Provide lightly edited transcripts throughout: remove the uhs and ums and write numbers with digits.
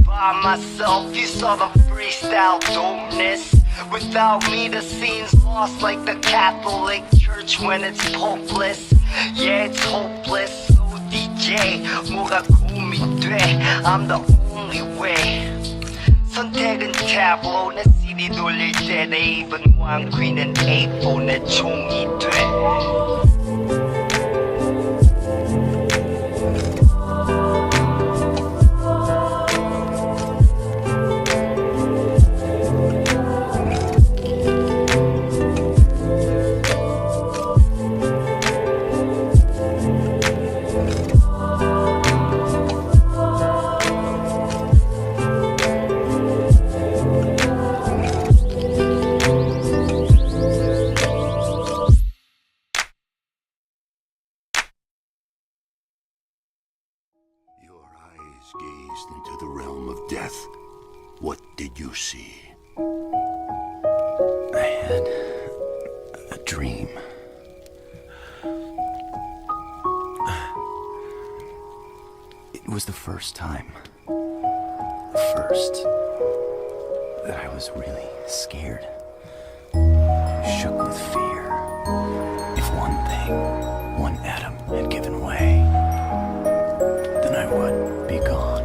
by myself. You saw the freestyle dopeness. Without me the scene's lost like the Catholic Church when it's hopeless. Yeah, it's hopeless. So DJ 뭐가 고민이 돼. I'm the only way. 선택은 tableau. 내 CD 돌릴 때 내 입은 왕귀는 A4 내 종이 돼. Gazed into the realm of death. What did you see? I had a dream. It was the first time, that I was really scared, shook with fear. If one thing, one atom had given way, then I would be gone.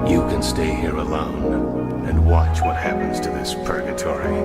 You can stay here alone and watch what happens to this purgatory.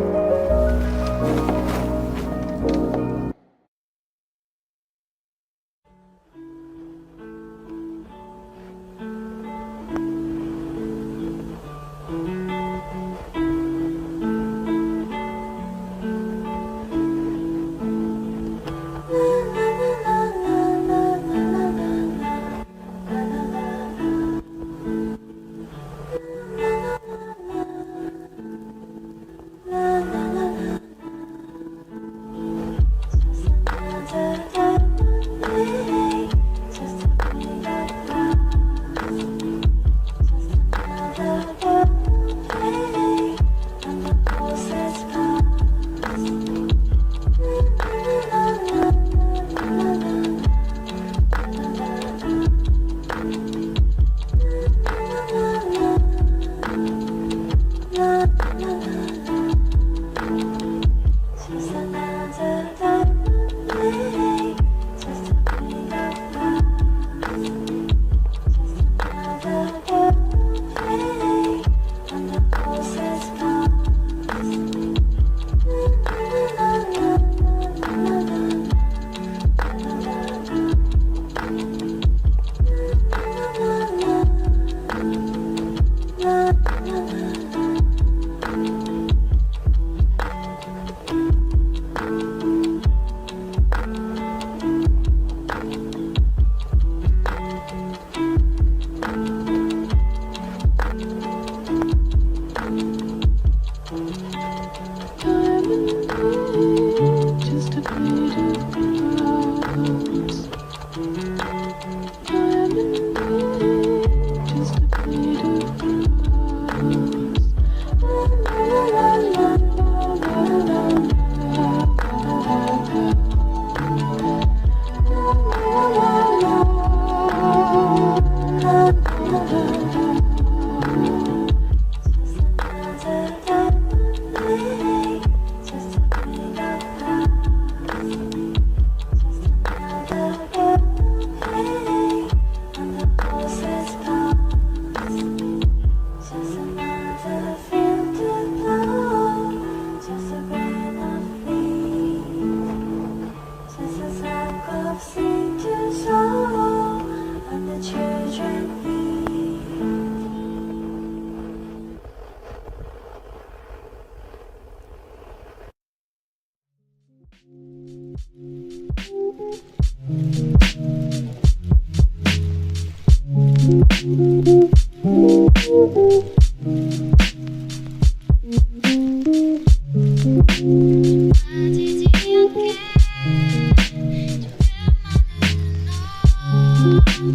Oh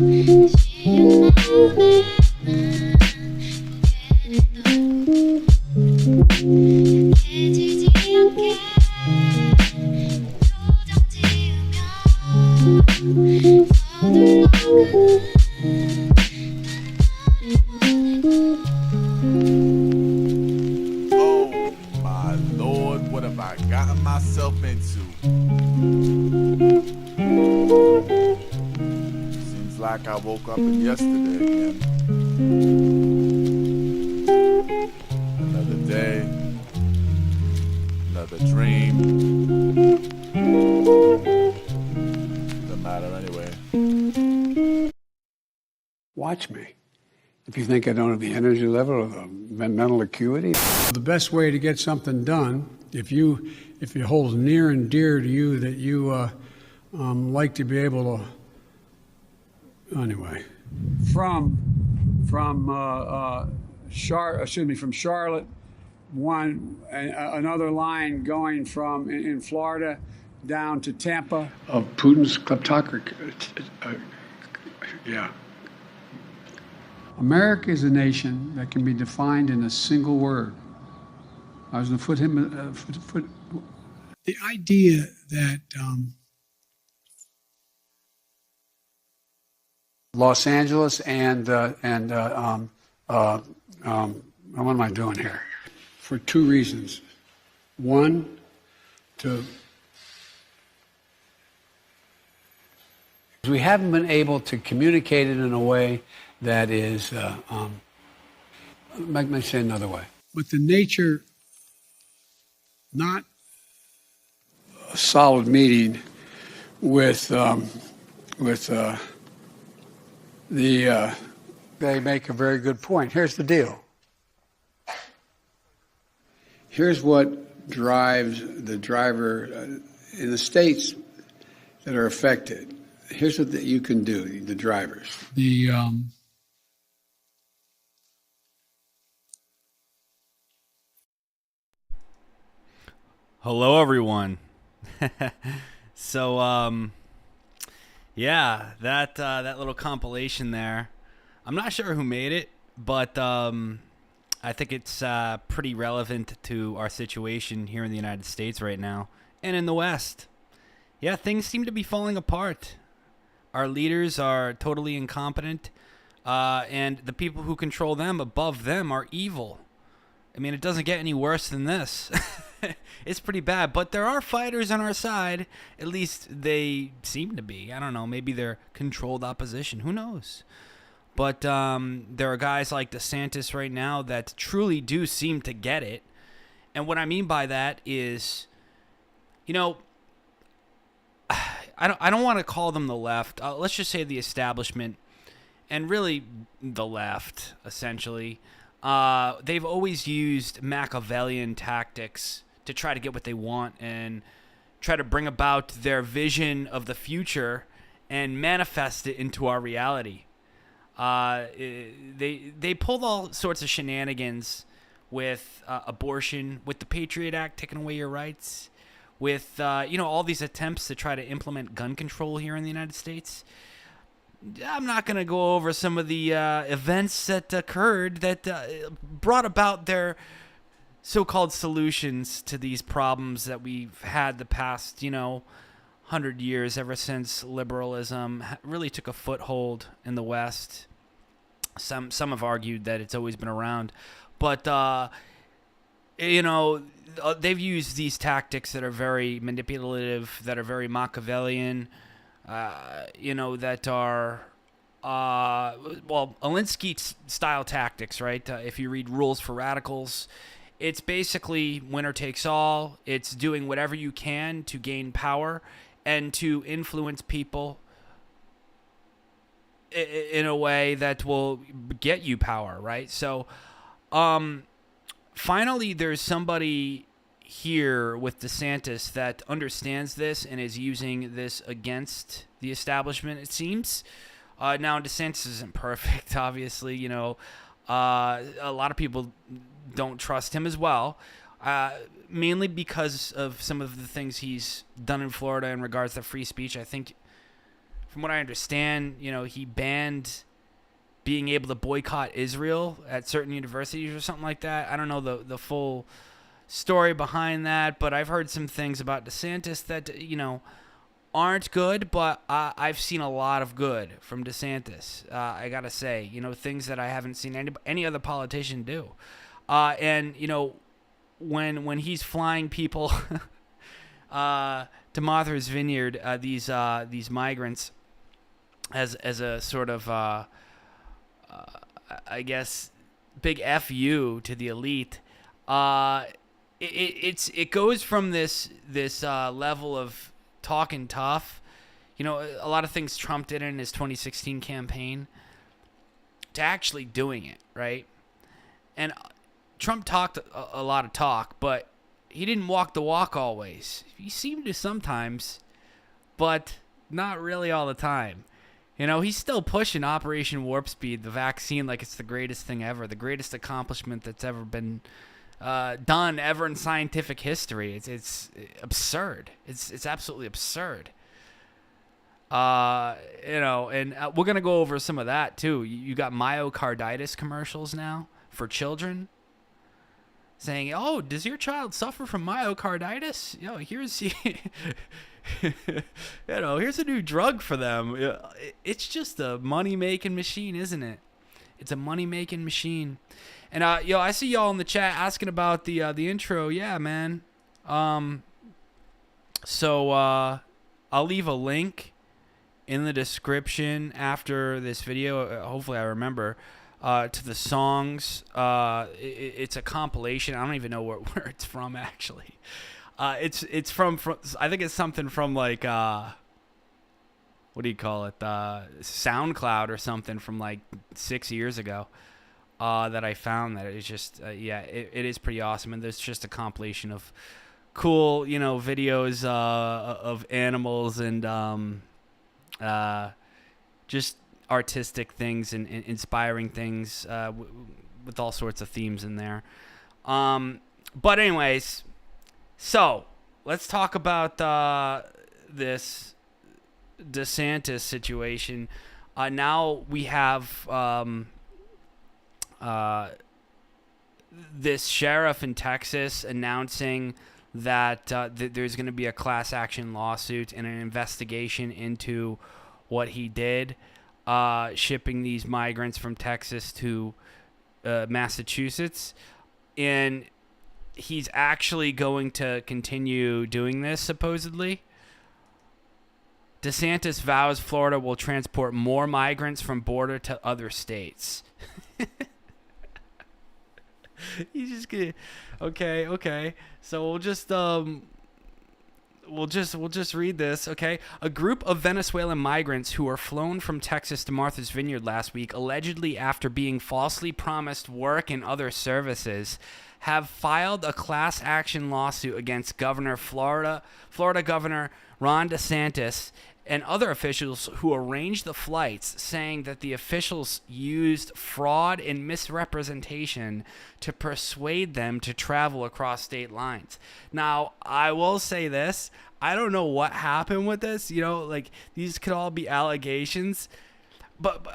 my Lord, what have I gotten myself into? Seems like I woke up in yesterday again. Another day, another dream. Doesn't matter anyway. Watch me. If you think I don't have the energy level or the mental acuity. The best way to get something done, if it holds near and dear to you that you like to be able to, anyway. From Charlotte, another line going from in Florida down to Tampa. Of Putin's kleptocracy. Yeah. America is a nation that can be defined in a single word. I was going to put him. The idea that Los Angeles and what am I doing here? For two reasons. One, we haven't been able to communicate it in a way that is, let me say another way. But the nature, not a solid meeting with they make a very good point. Here's the deal. Here's what drives the driver in the states that are affected. Here's what you can do, the drivers. Hello, everyone. So, yeah, that little compilation there. I'm not sure who made it, but I think it's pretty relevant to our situation here in the United States right now and in the West. Yeah, things seem to be falling apart. Our leaders are totally incompetent, and the people who control them above them are evil. I mean, it doesn't get any worse than this. It's pretty bad, but there are fighters on our side. At least they seem to be. I don't know. Maybe they're controlled opposition. Who knows? But there are guys like DeSantis right now that truly do seem to get it. And what I mean by that is, you know, I don't want to call them the left. Let's just say the establishment, and really the left, essentially. They've always used Machiavellian tactics to try to get what they want and try to bring about their vision of the future and manifest it into our reality. They pulled all sorts of shenanigans with abortion, with the Patriot Act taking away your rights, with all these attempts to try to implement gun control here in the United States. I'm not going to go over some of the events that occurred that brought about their so-called solutions to these problems that we've had the past, 100 years, ever since liberalism really took a foothold in the West. Some have argued that it's always been around, but they've used these tactics that are very manipulative, that are very Machiavellian, that are, Alinsky-style tactics, right? If you read Rules for Radicals, it's basically winner takes all. It's doing whatever you can to gain power and to influence people in a way that will get you power, right? So, finally, there's somebody here with DeSantis that understands this and is using this against the establishment, it seems. Now, DeSantis isn't perfect, obviously. A lot of people don't trust him as well, mainly because of some of the things he's done in Florida in regards to free speech. I think from what I understand, he banned being able to boycott Israel at certain universities or something like that. I don't know the full story behind that, but I've heard some things about DeSantis that, aren't good, but I've seen a lot of good from DeSantis. I gotta say, things that I haven't seen any other politician do. And when he's flying people to Martha's Vineyard, these migrants, as a sort of I guess big FU to the elite, it goes from this level of talking tough, a lot of things Trump did in his 2016 campaign, to actually doing it, right? And Trump talked a lot of talk, but he didn't walk the walk always. He seemed to sometimes, but not really all the time. He's still pushing Operation Warp Speed, the vaccine, like it's the greatest thing ever, the greatest accomplishment that's ever been done ever in scientific history. It's absurd. It's absolutely absurd. And we're gonna go over some of that too. You got myocarditis commercials now for children, saying, "Oh, does your child suffer from myocarditis? Here's here's a new drug for them." It's just a money-making machine, isn't it? It's a money-making machine. And I see y'all in the chat asking about the intro. Yeah, man. So I'll leave a link in the description after this video. Hopefully I remember. To the songs. It's a compilation. I don't even know where it's from, actually. It's from I think it's something from like what do you call it? SoundCloud or something from like 6 years ago. That I found that it's just it is pretty awesome, and there's just a compilation of cool videos of animals and just artistic things and inspiring things with all sorts of themes in there. But anyways, so let's talk about this DeSantis situation. Now we have this sheriff in Texas announcing that there's going to be a class action lawsuit and an investigation into what he did, shipping these migrants from Texas to Massachusetts. And he's actually going to continue doing this, supposedly. DeSantis vows Florida will transport more migrants from border to other states. He's just gonna, okay. So we'll just read this, okay? A group of Venezuelan migrants who were flown from Texas to Martha's Vineyard last week, allegedly after being falsely promised work and other services, have filed a class action lawsuit against Florida Governor Ron DeSantis and other officials who arranged the flights, saying that the officials used fraud and misrepresentation to persuade them to travel across state lines. Now, I will say this. I don't know what happened with this. These could all be allegations. But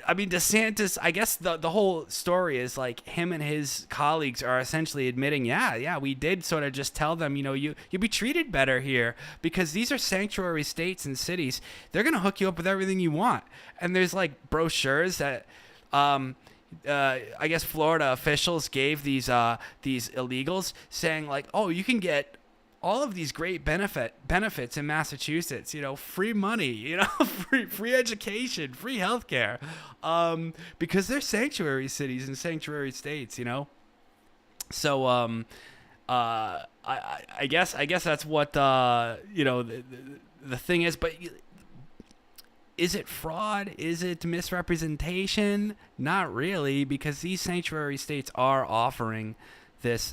I mean, DeSantis, I guess the whole story is like him and his colleagues are essentially admitting, yeah, we did sort of just tell them, you'll be treated better here because these are sanctuary states and cities. They're going to hook you up with everything you want. And there's like brochures that I guess Florida officials gave these illegals saying like, oh, you can get all of these great benefits in Massachusetts, free money, free education, free healthcare, because they're sanctuary cities and sanctuary states, So, I guess that's what the thing is. But is it fraud? Is it misrepresentation? Not really, because these sanctuary states are offering this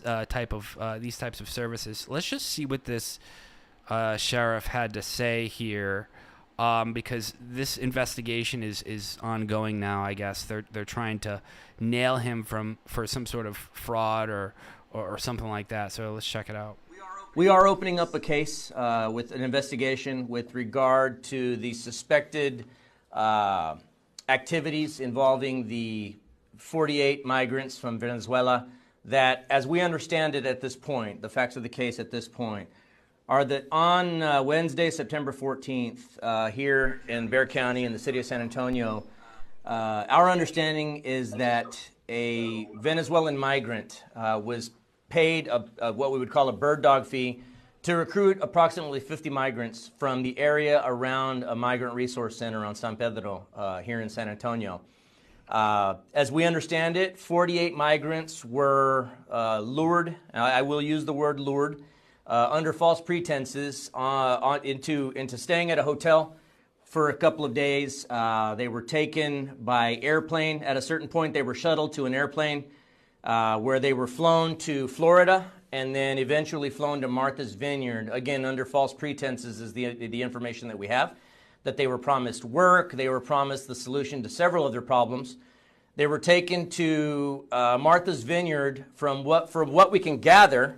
these types of services. Let's just see what this sheriff had to say here, because this investigation is ongoing now. I guess they're trying to nail him for some sort of fraud or something like that. So let's check it out. We are open We are opening up a case with an investigation with regard to the suspected activities involving the 48 migrants from Venezuela that, as we understand it at this point, the facts of the case at this point, are that on Wednesday, September 14th, here in Bexar County in the city of San Antonio, our understanding is that a Venezuelan migrant was paid what we would call a bird dog fee to recruit approximately 50 migrants from the area around a migrant resource center on San Pedro here in San Antonio. As we understand it, 48 migrants were lured, I will use the word lured, under false pretenses into staying at a hotel for a couple of days. They were taken by airplane. At a certain point, they were shuttled to an airplane where they were flown to Florida and then eventually flown to Martha's Vineyard, again, under false pretenses is the information that we have, that they were promised work, they were promised the solution to several of their problems. They were taken to Martha's Vineyard from what we can gather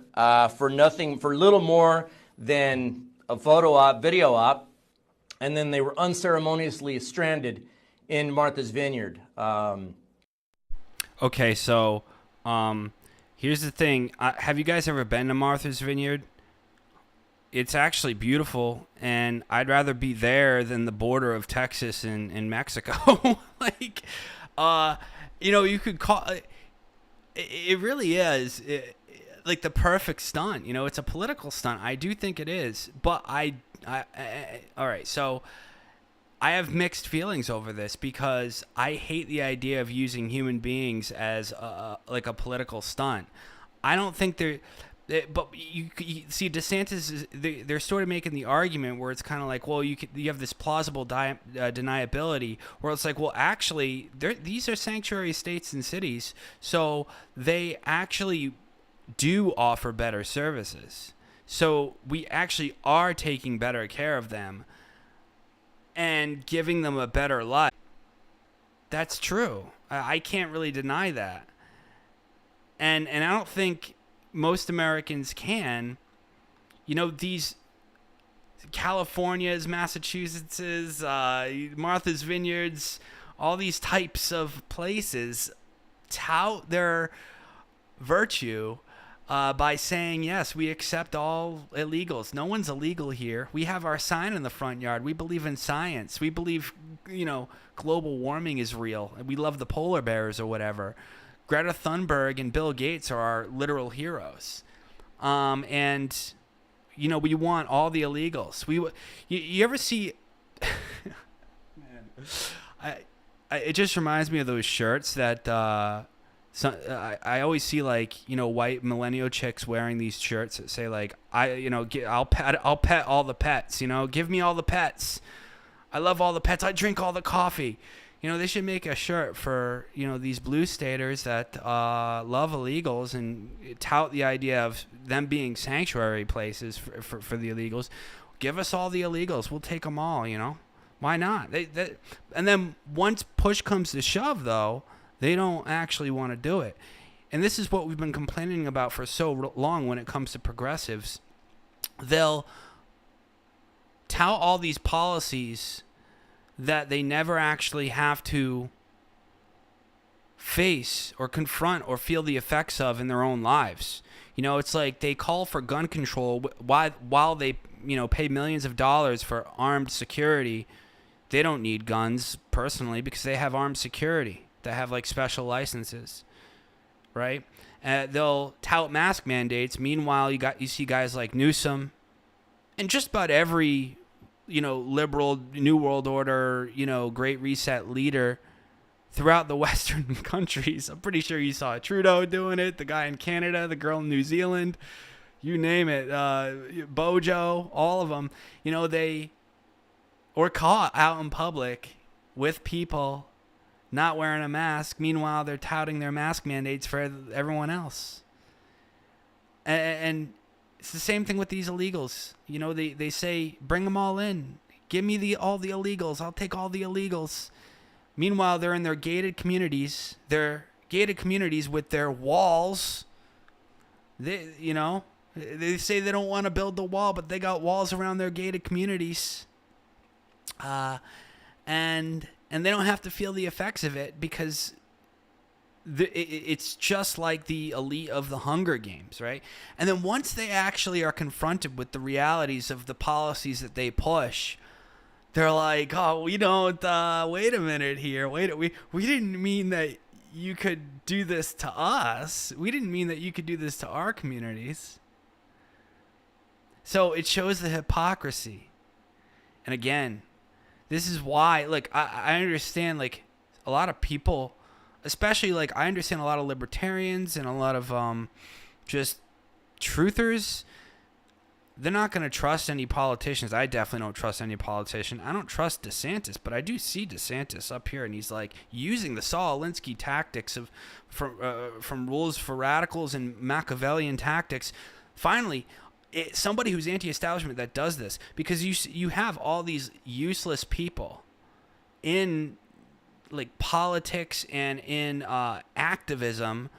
for little more than a photo op, video op, and then they were unceremoniously stranded in Martha's Vineyard. Okay, so here's the thing. Have you guys ever been to Martha's Vineyard? It's actually beautiful, and I'd rather be there than the border of Texas and Mexico. Like, you could call it really is like the perfect stunt. It's a political stunt. I do think it is, but all right. So I have mixed feelings over this because I hate the idea of using human beings as like a political stunt. I don't think but you see, DeSantis they're sort of making the argument where it's kind of like, well, you have this plausible deniability, where it's like, well, actually, these are sanctuary states and cities, so they actually do offer better services. So we actually are taking better care of them and giving them a better life. That's true. I can't really deny that. And I don't think most Americans can. These Californias, Massachusettses, Martha's Vineyards, all these types of places tout their virtue by saying, yes, we accept all illegals. No one's illegal here. We have our sign in the front yard. We believe in science. We believe, global warming is real. We love the polar bears or whatever. Greta Thunberg and Bill Gates are our literal heroes. And we want all the illegals. You ever see... Man. It just reminds me of those shirts that... I always see white millennial chicks wearing these shirts that say I'll pet all the pets, give me all the pets. I love all the pets. I drink all the coffee. They should make a shirt for these blue staters that love illegals and tout the idea of them being sanctuary places for the illegals. Give us all the illegals. We'll take them all. Why not? And then once push comes to shove, though, they don't actually want to do it. And this is what we've been complaining about for so long when it comes to progressives. They'll tout all these policies that they never actually have to face or confront or feel the effects of in their own lives. It's like they call for gun control while they, pay millions of dollars for armed security. They don't need guns personally because they have armed security. That have special licenses, right? They'll tout mask mandates. Meanwhile, you see guys like Newsom, and just about every liberal New World Order Great Reset leader throughout the Western countries. I'm pretty sure you saw Trudeau doing it, the guy in Canada, the girl in New Zealand, you name it, Bojo, all of them. They were caught out in public with people not wearing a mask. Meanwhile, they're touting their mask mandates for everyone else. And it's the same thing with these illegals. They say, bring them all in. Give me all the illegals. I'll take all the illegals. Meanwhile, they're in their gated communities. They're gated communities with their walls. And They say they don't want to build the wall, but they got walls around their gated communities. And they don't have to feel the effects of it because it's just like the elite of the Hunger Games, right? And then once they actually are confronted with the realities of the policies that they push, they're like, oh, we don't, wait a minute here. We didn't mean that you could do this to us. We didn't mean that you could do this to our communities. So it shows the hypocrisy. And again, this is why, like, I understand, like, a lot of people, especially, like, I understand a lot of libertarians and a lot of just truthers, they're not going to trust any politicians. I definitely don't trust any politician. I don't trust DeSantis, but I do see DeSantis up here, and he's, like, using the Saul Alinsky tactics from Rules for Radicals and Machiavellian tactics. Finally, somebody who's anti-establishment that does this, because you have all these useless people in, like, politics and in activism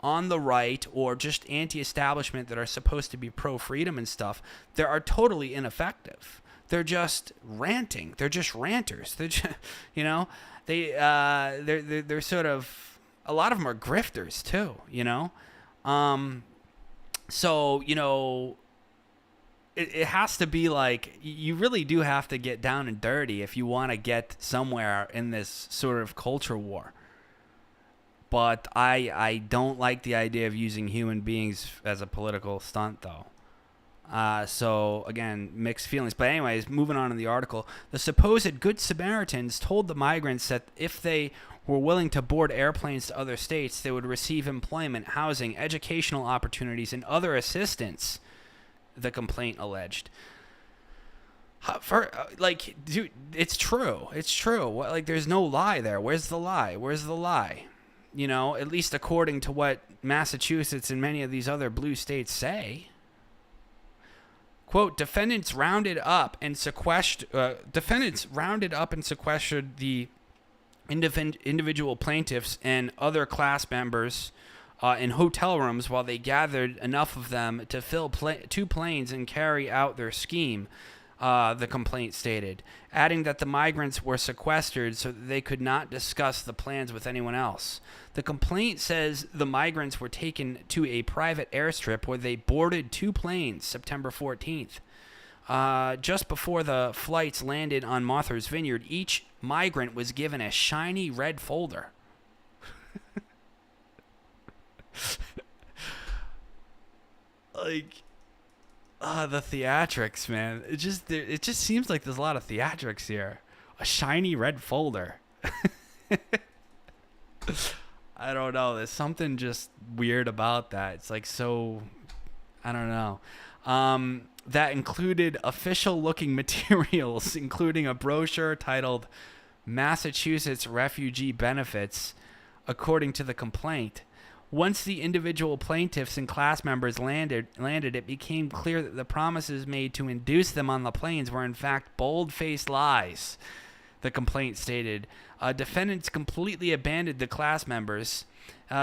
on the right, or just anti-establishment that are supposed to be pro-freedom and stuff. They are totally ineffective. They're just ranting. They're just ranters. They're just, you know, they're sort of, a lot of them are grifters too, you know. So, you know, it has to be like, you really do have to get down and dirty if you want to get somewhere in this sort of culture war. But I don't like the idea of using human beings as a political stunt, though. So, again, mixed feelings. But anyways, moving on in the article. The supposed Good Samaritans told the migrants that if they were willing to board airplanes to other states, they would receive employment, housing, educational opportunities, and other assistance, the complaint alleged. Like, dude, it's true. It's true. Like, there's no lie there. Where's the lie? Where's the lie? You know, at least according to what Massachusetts and many of these other blue states say. Quote, defendants rounded up and sequestered the individual plaintiffs and other class members in hotel rooms while they gathered enough of them to fill 2 planes and carry out their scheme, the complaint stated, adding that the migrants were sequestered so that they could not discuss the plans with anyone else. The complaint says the migrants were taken to a private airstrip where they boarded 2 planes September 14th. Just before the flights landed on Martha's Vineyard, each migrant was given a shiny red folder. Like, the theatrics, man. It just seems like there's a lot of theatrics here. A shiny red folder. I don't know. There's something just weird about that. It's like, so, I don't know. That included official-looking materials, including a brochure titled Massachusetts Refugee Benefits, according to the complaint. Once the individual plaintiffs and class members landed, it became clear that the promises made to induce them on the planes were in fact bold-faced lies, the complaint stated. Defendants completely abandoned the class members.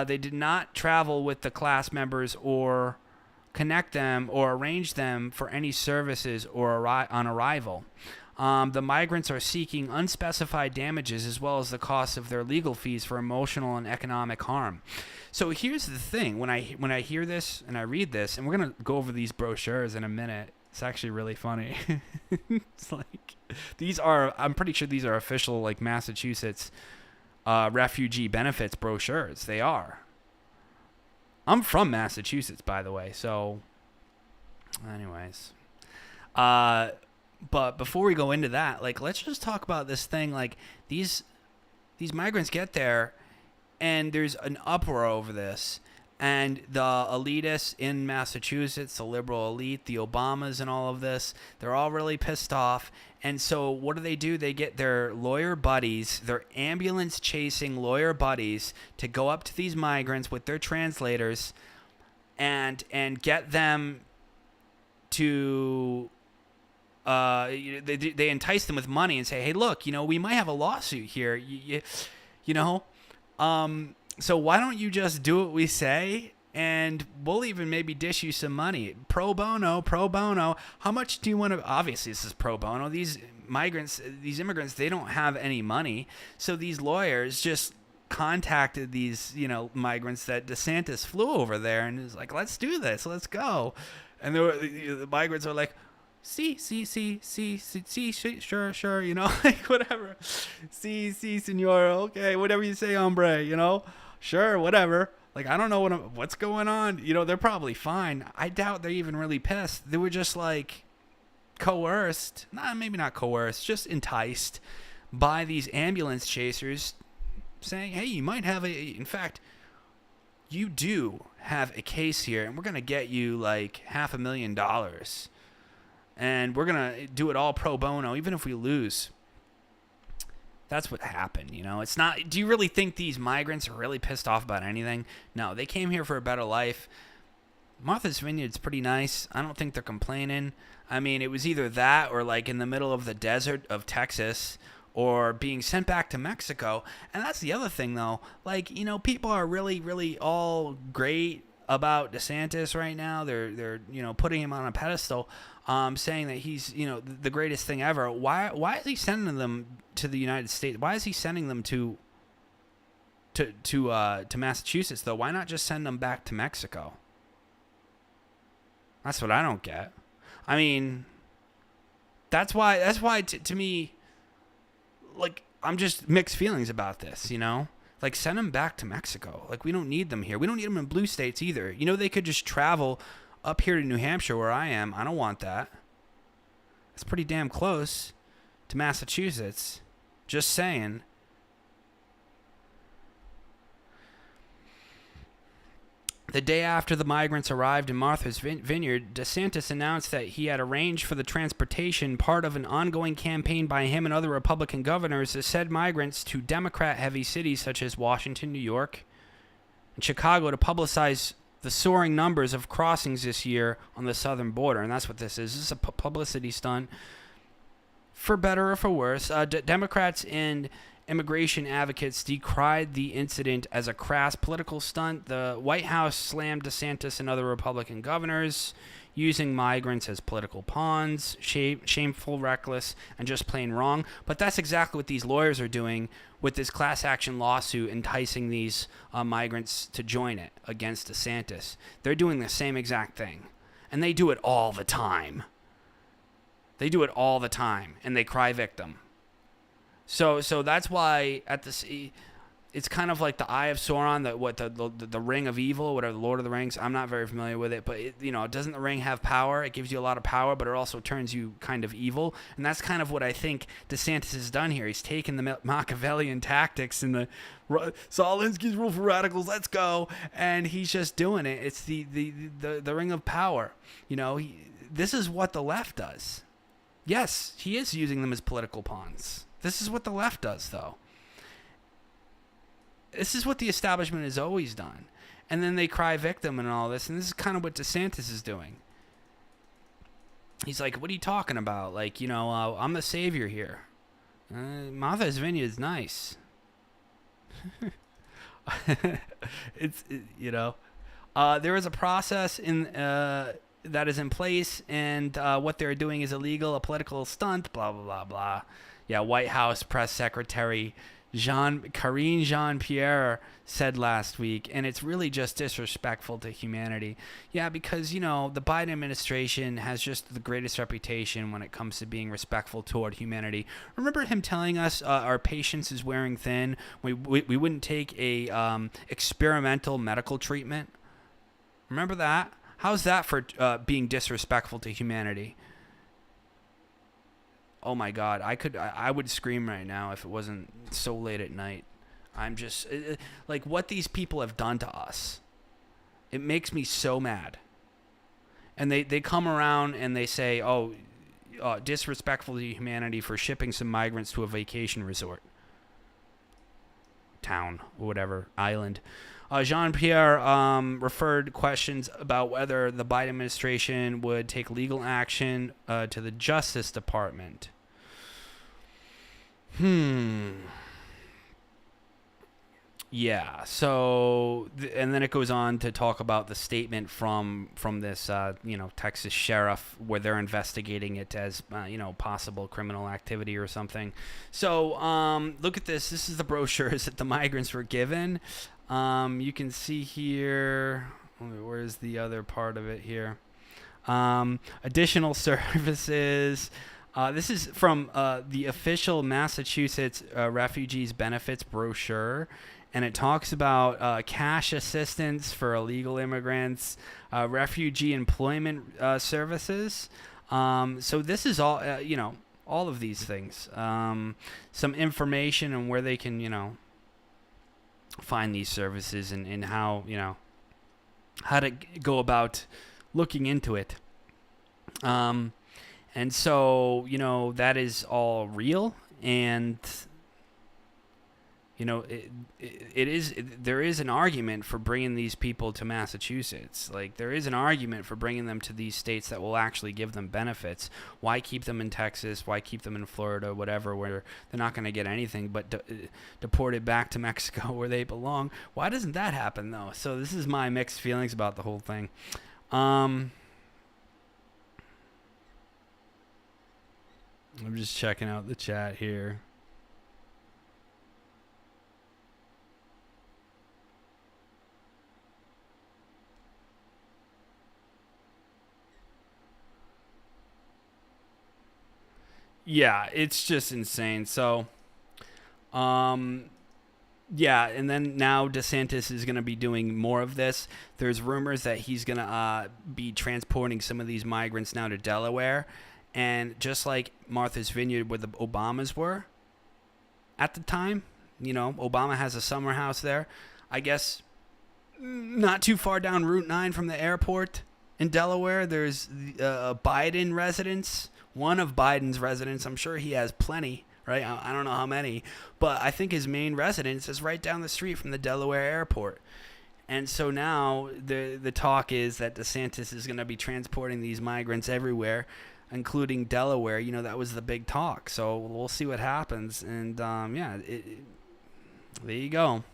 They did not travel with the class members or connect them or arrange them for any services or on arrival. The migrants are seeking unspecified damages as well as the cost of their legal fees for emotional and economic harm. So here's the thing. When I hear this and I read this, and we're going to go over these brochures in a minute. It's actually really funny. It's like, I'm pretty sure these are official, like, Massachusetts refugee benefits brochures. They are. I'm from Massachusetts, by the way. So, anyways. But before we go into that, like, let's just talk about this thing. Like, these migrants get there, and there's an uproar over this. And the elitists in Massachusetts, the liberal elite, the Obamas and all of this, they're all really pissed off. And so what do? They get their lawyer buddies, their ambulance-chasing lawyer buddies, to go up to these migrants with their translators and get them to... they entice them with money and say, hey, look, we might have a lawsuit here, so why don't you just do what we say and we'll even maybe dish you some money. Pro bono, pro bono. How much do you want to... Obviously, this is pro bono. These migrants, these immigrants, they don't have any money. So these lawyers just contacted these, migrants that DeSantis flew over there and was like, let's do this. Let's go. And the migrants are like, see, sure, like whatever. See, senor, okay, whatever you say, hombre, sure, whatever. Like, I don't know what's going on. They're probably fine. I doubt they're even really pissed. They were just like coerced, maybe not coerced, just enticed by these ambulance chasers saying, hey, you might have in fact, you do have a case here, and we're going to get you like $500,000. And we're going to do it all pro bono, even if we lose. That's what happened, It's not... Do you really think these migrants are really pissed off about anything? No, they came here for a better life. Martha's Vineyard's pretty nice. I don't think they're complaining. I mean, it was either that or like in the middle of the desert of Texas or being sent back to Mexico. And that's the other thing, though. Like, people are really, really all great about DeSantis right now. They're putting him on a pedestal, saying that he's the greatest thing ever. Why is he sending them to the United States? Why is he sending them to Massachusetts though? Why not just send them back to Mexico? That's what I don't get. I mean, that's why to me, like, I'm just mixed feelings about this. Like, send them back to Mexico. Like, we don't need them here. We don't need them in blue states either. They could just travel up here to New Hampshire where I am. I don't want that. It's pretty damn close to Massachusetts. Just saying. The day after the migrants arrived in Martha's Vineyard, DeSantis announced that he had arranged for the transportation, part of an ongoing campaign by him and other Republican governors, to send migrants to Democrat-heavy cities such as Washington, New York, and Chicago to publicize the soaring numbers of crossings this year on the southern border. And that's what this is. This is a publicity stunt. For better or for worse, Democrats and immigration advocates decried the incident as a crass political stunt. The White House slammed DeSantis and other Republican governors, using migrants as political pawns, shameful, reckless, and just plain wrong. But that's exactly what these lawyers are doing with this class action lawsuit, enticing these migrants to join it against DeSantis. They're doing the same exact thing. And they do it all the time. They do it all the time, and they cry victim. So that's why it's kind of like the Eye of Sauron, the Ring of Evil, whatever, the Lord of the Rings. I'm not very familiar with it, but doesn't the ring have power? It gives you a lot of power, but it also turns you kind of evil, and that's kind of what I think DeSantis has done here. He's taken the Machiavellian tactics and the Saul Alinsky's rule for radicals. Let's go, and he's just doing it. It's the ring of power. This is what the left does. Yes, he is using them as political pawns. This is what the left does, though. This is what the establishment has always done. And then they cry victim and all this, and this is kind of what DeSantis is doing. He's like, what are you talking about? Like, I'm the savior here. Martha's Vineyard's nice. There is a process that is in place, and what they're doing is illegal, a political stunt, blah, blah, blah, blah. Yeah, White House Press Secretary Karine Jean-Pierre said last week, and it's really just disrespectful to humanity. Yeah, because, the Biden administration has just the greatest reputation when it comes to being respectful toward humanity. Remember him telling us our patience is wearing thin? We wouldn't take a experimental medical treatment? Remember that? How's that for being disrespectful to humanity? Oh my God, I would scream right now if it wasn't so late at night. I'm just like, what these people have done to us. It makes me so mad. And they come around and they say, disrespectful to humanity for shipping some migrants to a vacation resort. Town, or whatever, island. Jean-Pierre referred questions about whether the Biden administration would take legal action to the Justice Department. Yeah. So, and then it goes on to talk about the statement from this, Texas sheriff, where they're investigating it as, possible criminal activity or something. So, look at this. This is the brochures that the migrants were given. You can see here. Where's the other part of it here? Additional services. This is from the official Massachusetts Refugees Benefits brochure. And it talks about cash assistance for illegal immigrants, refugee employment services. So this is all, all of these things. Some information on where they can, find these services and how, how to go about looking into it. And so, that is all real. And there is an argument for bringing these people to Massachusetts. Like, there is an argument for bringing them to these states that will actually give them benefits. Why keep them in Texas? Why keep them in Florida, whatever, where they're not going to get anything but deported back to Mexico where they belong? Why doesn't that happen, though? So this is my mixed feelings about the whole thing. I'm just checking out the chat here. Yeah, it's just insane. So, yeah, and then now DeSantis is going to be doing more of this. There's rumors that he's going to be transporting some of these migrants now to Delaware. And just like Martha's Vineyard, where the Obamas were at the time, Obama has a summer house there. I guess not too far down Route 9 from the airport in Delaware, there's a Biden residence. One of Biden's residents. I'm sure he has plenty, right? I don't know how many, but I think his main residence is right down the street from the Delaware airport. And so now the talk is that DeSantis is going to be transporting these migrants everywhere, including Delaware. That was the big talk. So we'll see what happens. And there you go.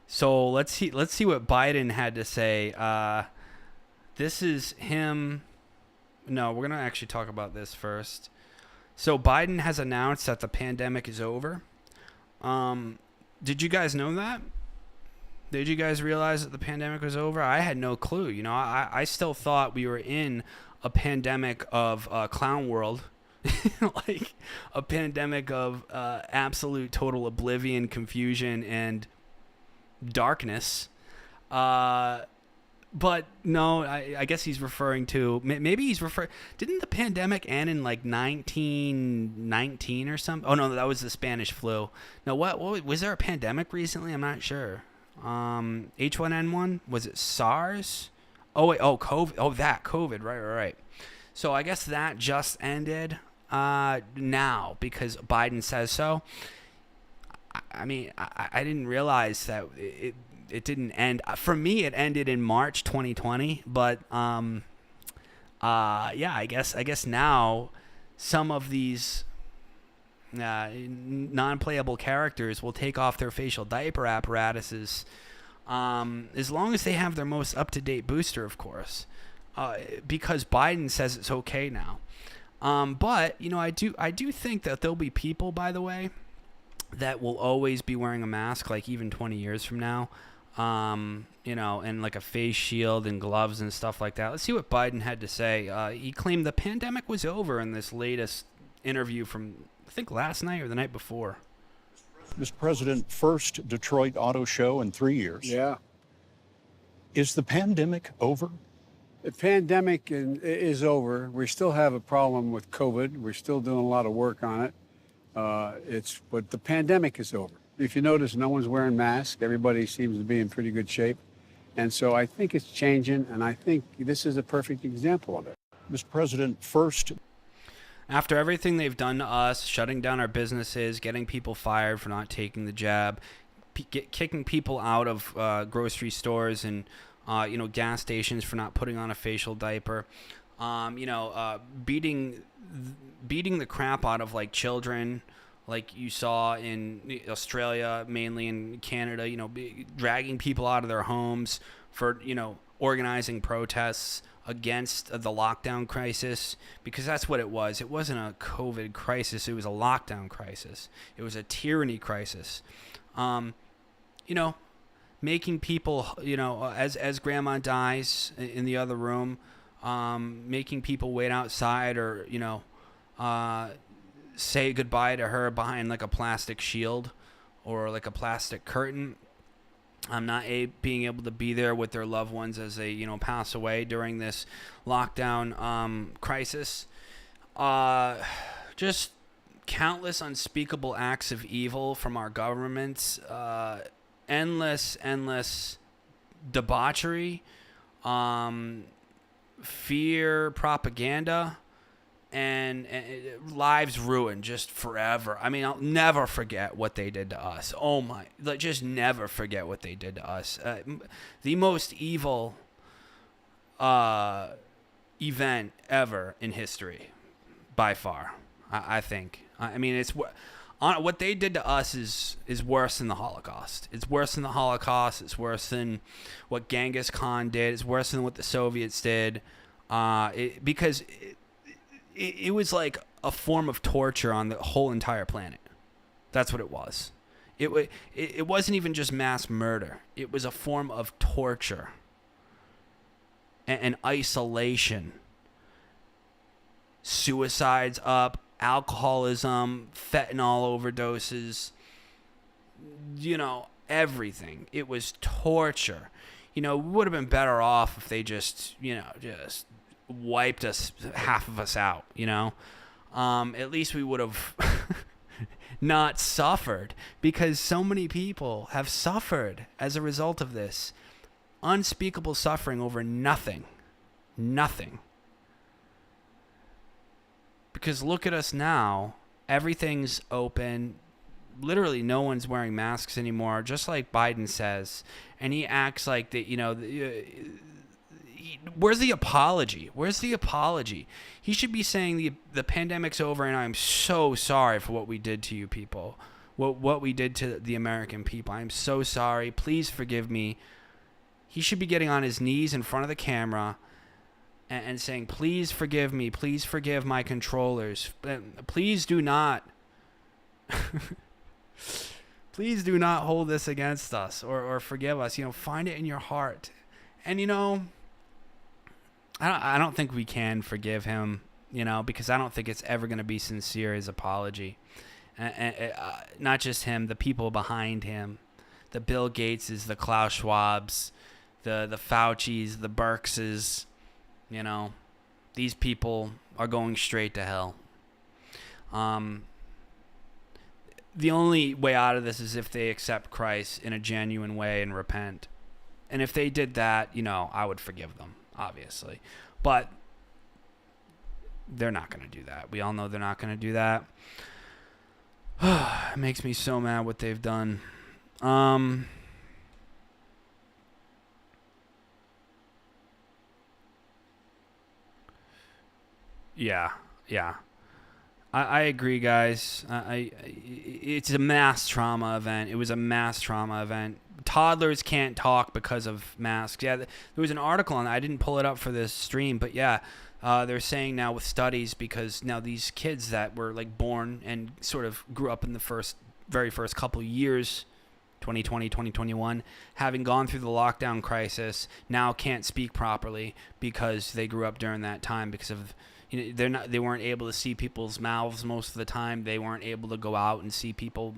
So let's see what Biden had to say. This is him. No, we're going to actually talk about this first. So Biden has announced that the pandemic is over. Did you guys know that? Did you guys realize that the pandemic was over? I had no clue. I still thought we were in a pandemic of clown world. Like a pandemic of absolute total oblivion, confusion, and darkness. But no, I guess he's referring to, maybe he's referring, didn't the pandemic end in like 1919 or something? Oh no, that was the Spanish flu. No, what was there a pandemic recently? I'm not sure. H1N1, was it SARS? Oh wait, COVID. Oh, that COVID, right. So I guess that just ended now because Biden says so. I mean, I didn't realize that it didn't end. For me, it ended in March 2020. But yeah, I guess now some of these non-playable characters will take off their facial diaper apparatuses, as long as they have their most up-to-date booster, of course, because Biden says it's okay now. But I do think that there'll be people, by the way, that will always be wearing a mask, like even 20 years from now. And like a face shield and gloves and stuff like that. Let's see what Biden had to say. He claimed the pandemic was over in this latest interview from, I think, last night or the night before. Mr. President, first Detroit Auto Show in 3 years. Yeah. Is the pandemic over? The pandemic is over. We still have a problem with COVID. We're still doing a lot of work on it. But the pandemic is over. If you notice, no one's wearing masks. Everybody seems to be in pretty good shape. And so I think it's changing, and I think this is a perfect example of it. Mr. President, first. After everything they've done to us, shutting down our businesses, getting people fired for not taking the jab, kicking people out of grocery stores and gas stations for not putting on a facial diaper, beating the crap out of like children, like you saw in Australia, mainly in Canada, dragging people out of their homes for, organizing protests against the lockdown crisis, because that's what it was. It wasn't a COVID crisis. It was a lockdown crisis. It was a tyranny crisis. Making people, as grandma dies in the other room, making people wait outside or, say goodbye to her behind like a plastic shield or like a plastic curtain. Not being able to be there with their loved ones as they, pass away during this lockdown crisis. Just countless unspeakable acts of evil from our governments. Endless debauchery, fear, propaganda, and lives ruined just forever. I mean, I'll never forget what they did to us. Just never forget what they did to us. The most evil event ever in history, by far, I think. I mean, it's what they did to us is worse than the Holocaust. It's worse than the Holocaust. It's worse than what Genghis Khan did. It's worse than what the Soviets did. Because it was like a form of torture on the whole entire planet. That's what it was. It wasn't even just mass murder. It was a form of torture and isolation. Suicides up, alcoholism, fentanyl overdoses, everything. It was torture. We would have been better off if they just wiped us, half of us out, at least we would have not suffered, because so many people have suffered as a result of this. Unspeakable suffering over nothing. Because look at us now. Everything's open. Literally no one's wearing masks anymore, just like Biden says. And he acts like that, where's the apology? He should be saying the pandemic's over and I'm so sorry for what we did to you people. What we did to the American people. I'm so sorry. Please forgive me. He should be getting on his knees in front of the camera and saying, please forgive me. Please forgive my controllers. Please do not. Please do not hold this against us or forgive us. Find it in your heart. And, I don't think we can forgive him, because I don't think it's ever going to be sincere, his apology. And not just him, the people behind him, the Bill Gateses, the Klaus Schwabs, the Faucis, the Birxes, these people are going straight to hell. The only way out of this is if they accept Christ in a genuine way and repent. And if they did that, I would forgive them, obviously. But they're not going to do that. We all know they're not going to do that. It makes me so mad what they've done. Yeah. I agree, guys. It's a mass trauma event. It was a mass trauma event. Toddlers can't talk because of masks. Yeah, there was an article on that. I didn't pull it up for this stream, but yeah, they're saying now with studies, because now these kids that were like born and sort of grew up in the very first couple of years, 2020, 2021, having gone through the lockdown crisis, now can't speak properly because they grew up during that time because of they weren't able to see people's mouths most of the time. They weren't able to go out and see people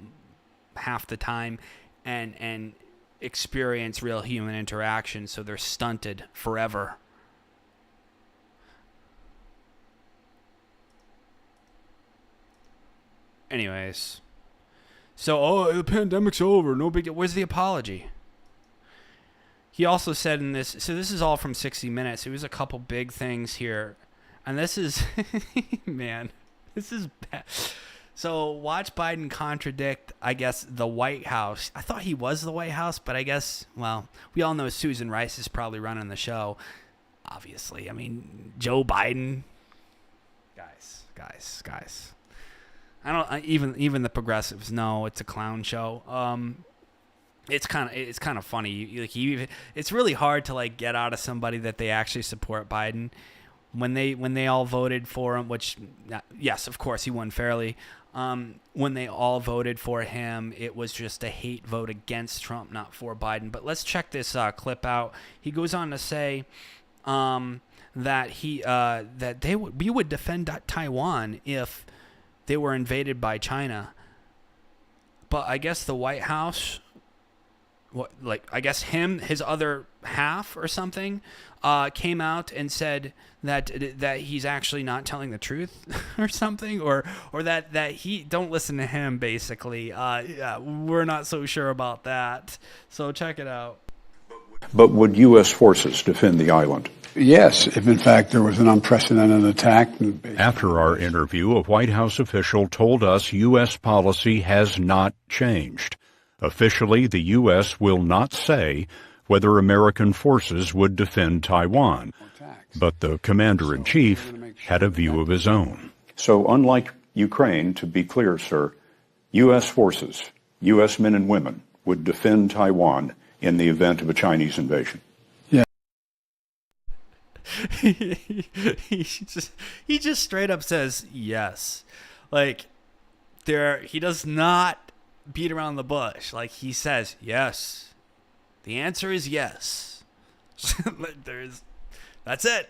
half the time and experience real human interaction, so they're stunted forever. Anyways, so the pandemic's over, no big deal. Where's the apology? He also said in this, so this is all from 60 Minutes. It was a couple big things here. And this is, man, this is bad. So watch Biden contradict, I guess, the White House. I thought he was the White House, but I guess, well, we all know Susan Rice is probably running the show. Obviously. I mean, Joe Biden. Guys. even the progressives know it's a clown show. It's kind of funny. It's really hard to like get out of somebody that they actually support Biden when they all voted for him. Which, yes, of course, he won fairly. When they all voted for him, it was just a hate vote against Trump, not for Biden. But let's check this clip out. He goes on to say that we would defend Taiwan if they were invaded by China. But I guess the White House, his other half or something, came out and said that he's actually not telling the truth or something, or that he don't listen to him. Basically, we're not so sure about that. So check it out. But would U.S. forces defend the island? Yes, if in fact there was an unprecedented attack. After our interview, a White House official told us U.S. policy has not changed. Officially, the U.S. will not say whether American forces would defend Taiwan, but the commander-in-chief had a view of his own. So unlike Ukraine, to be clear, sir, U.S. forces, U.S. men and women, would defend Taiwan in the event of a Chinese invasion. Yeah. he just straight up says yes. Like, he does not beat around the bush. Like, he says yes. The answer is yes. That's it.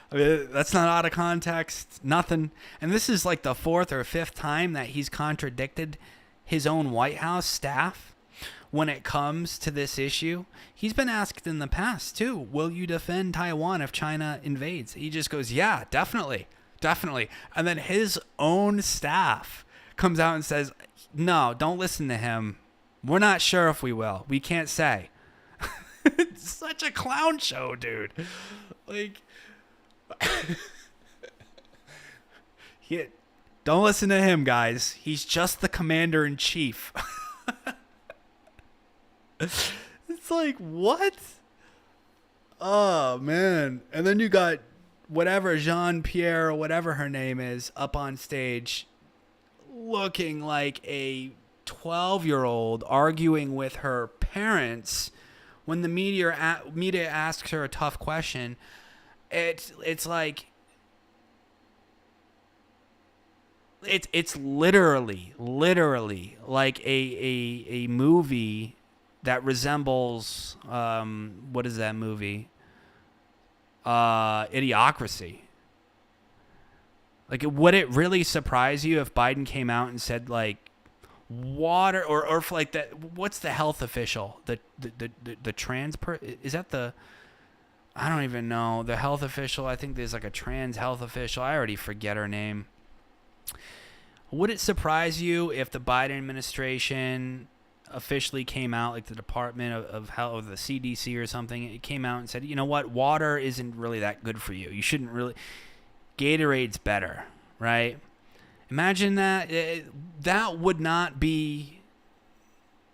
I mean, that's not out of context. Nothing. And this is like the fourth or fifth time that he's contradicted his own White House staff when it comes to this issue. He's been asked in the past too, will you defend Taiwan if China invades? He just goes, yeah, definitely. And then his own staff comes out and says, no, don't listen to him. We're not sure if we will. We can't say. It's such a clown show, dude. Like, don't listen to him, guys. He's just the commander-in-chief. It's like, what? Oh, man. And then you got whatever Jean-Pierre or whatever her name is up on stage looking like a 12-year-old arguing with her parents when the media asks her a tough question. It's like it's literally like a movie that resembles what is that movie? Idiocracy. Like, would it really surprise you if Biden came out and said like water or if like that? What's the health official? The is that the? I don't even know. The health official. I think there's like a trans health official. I already forget her name. Would it surprise you if the Biden administration officially came out, like the Department of Health or the CDC or something, it came out and said, you know what, water isn't really that good for you. You shouldn't really. Gatorade's better, right? Imagine that. That would not be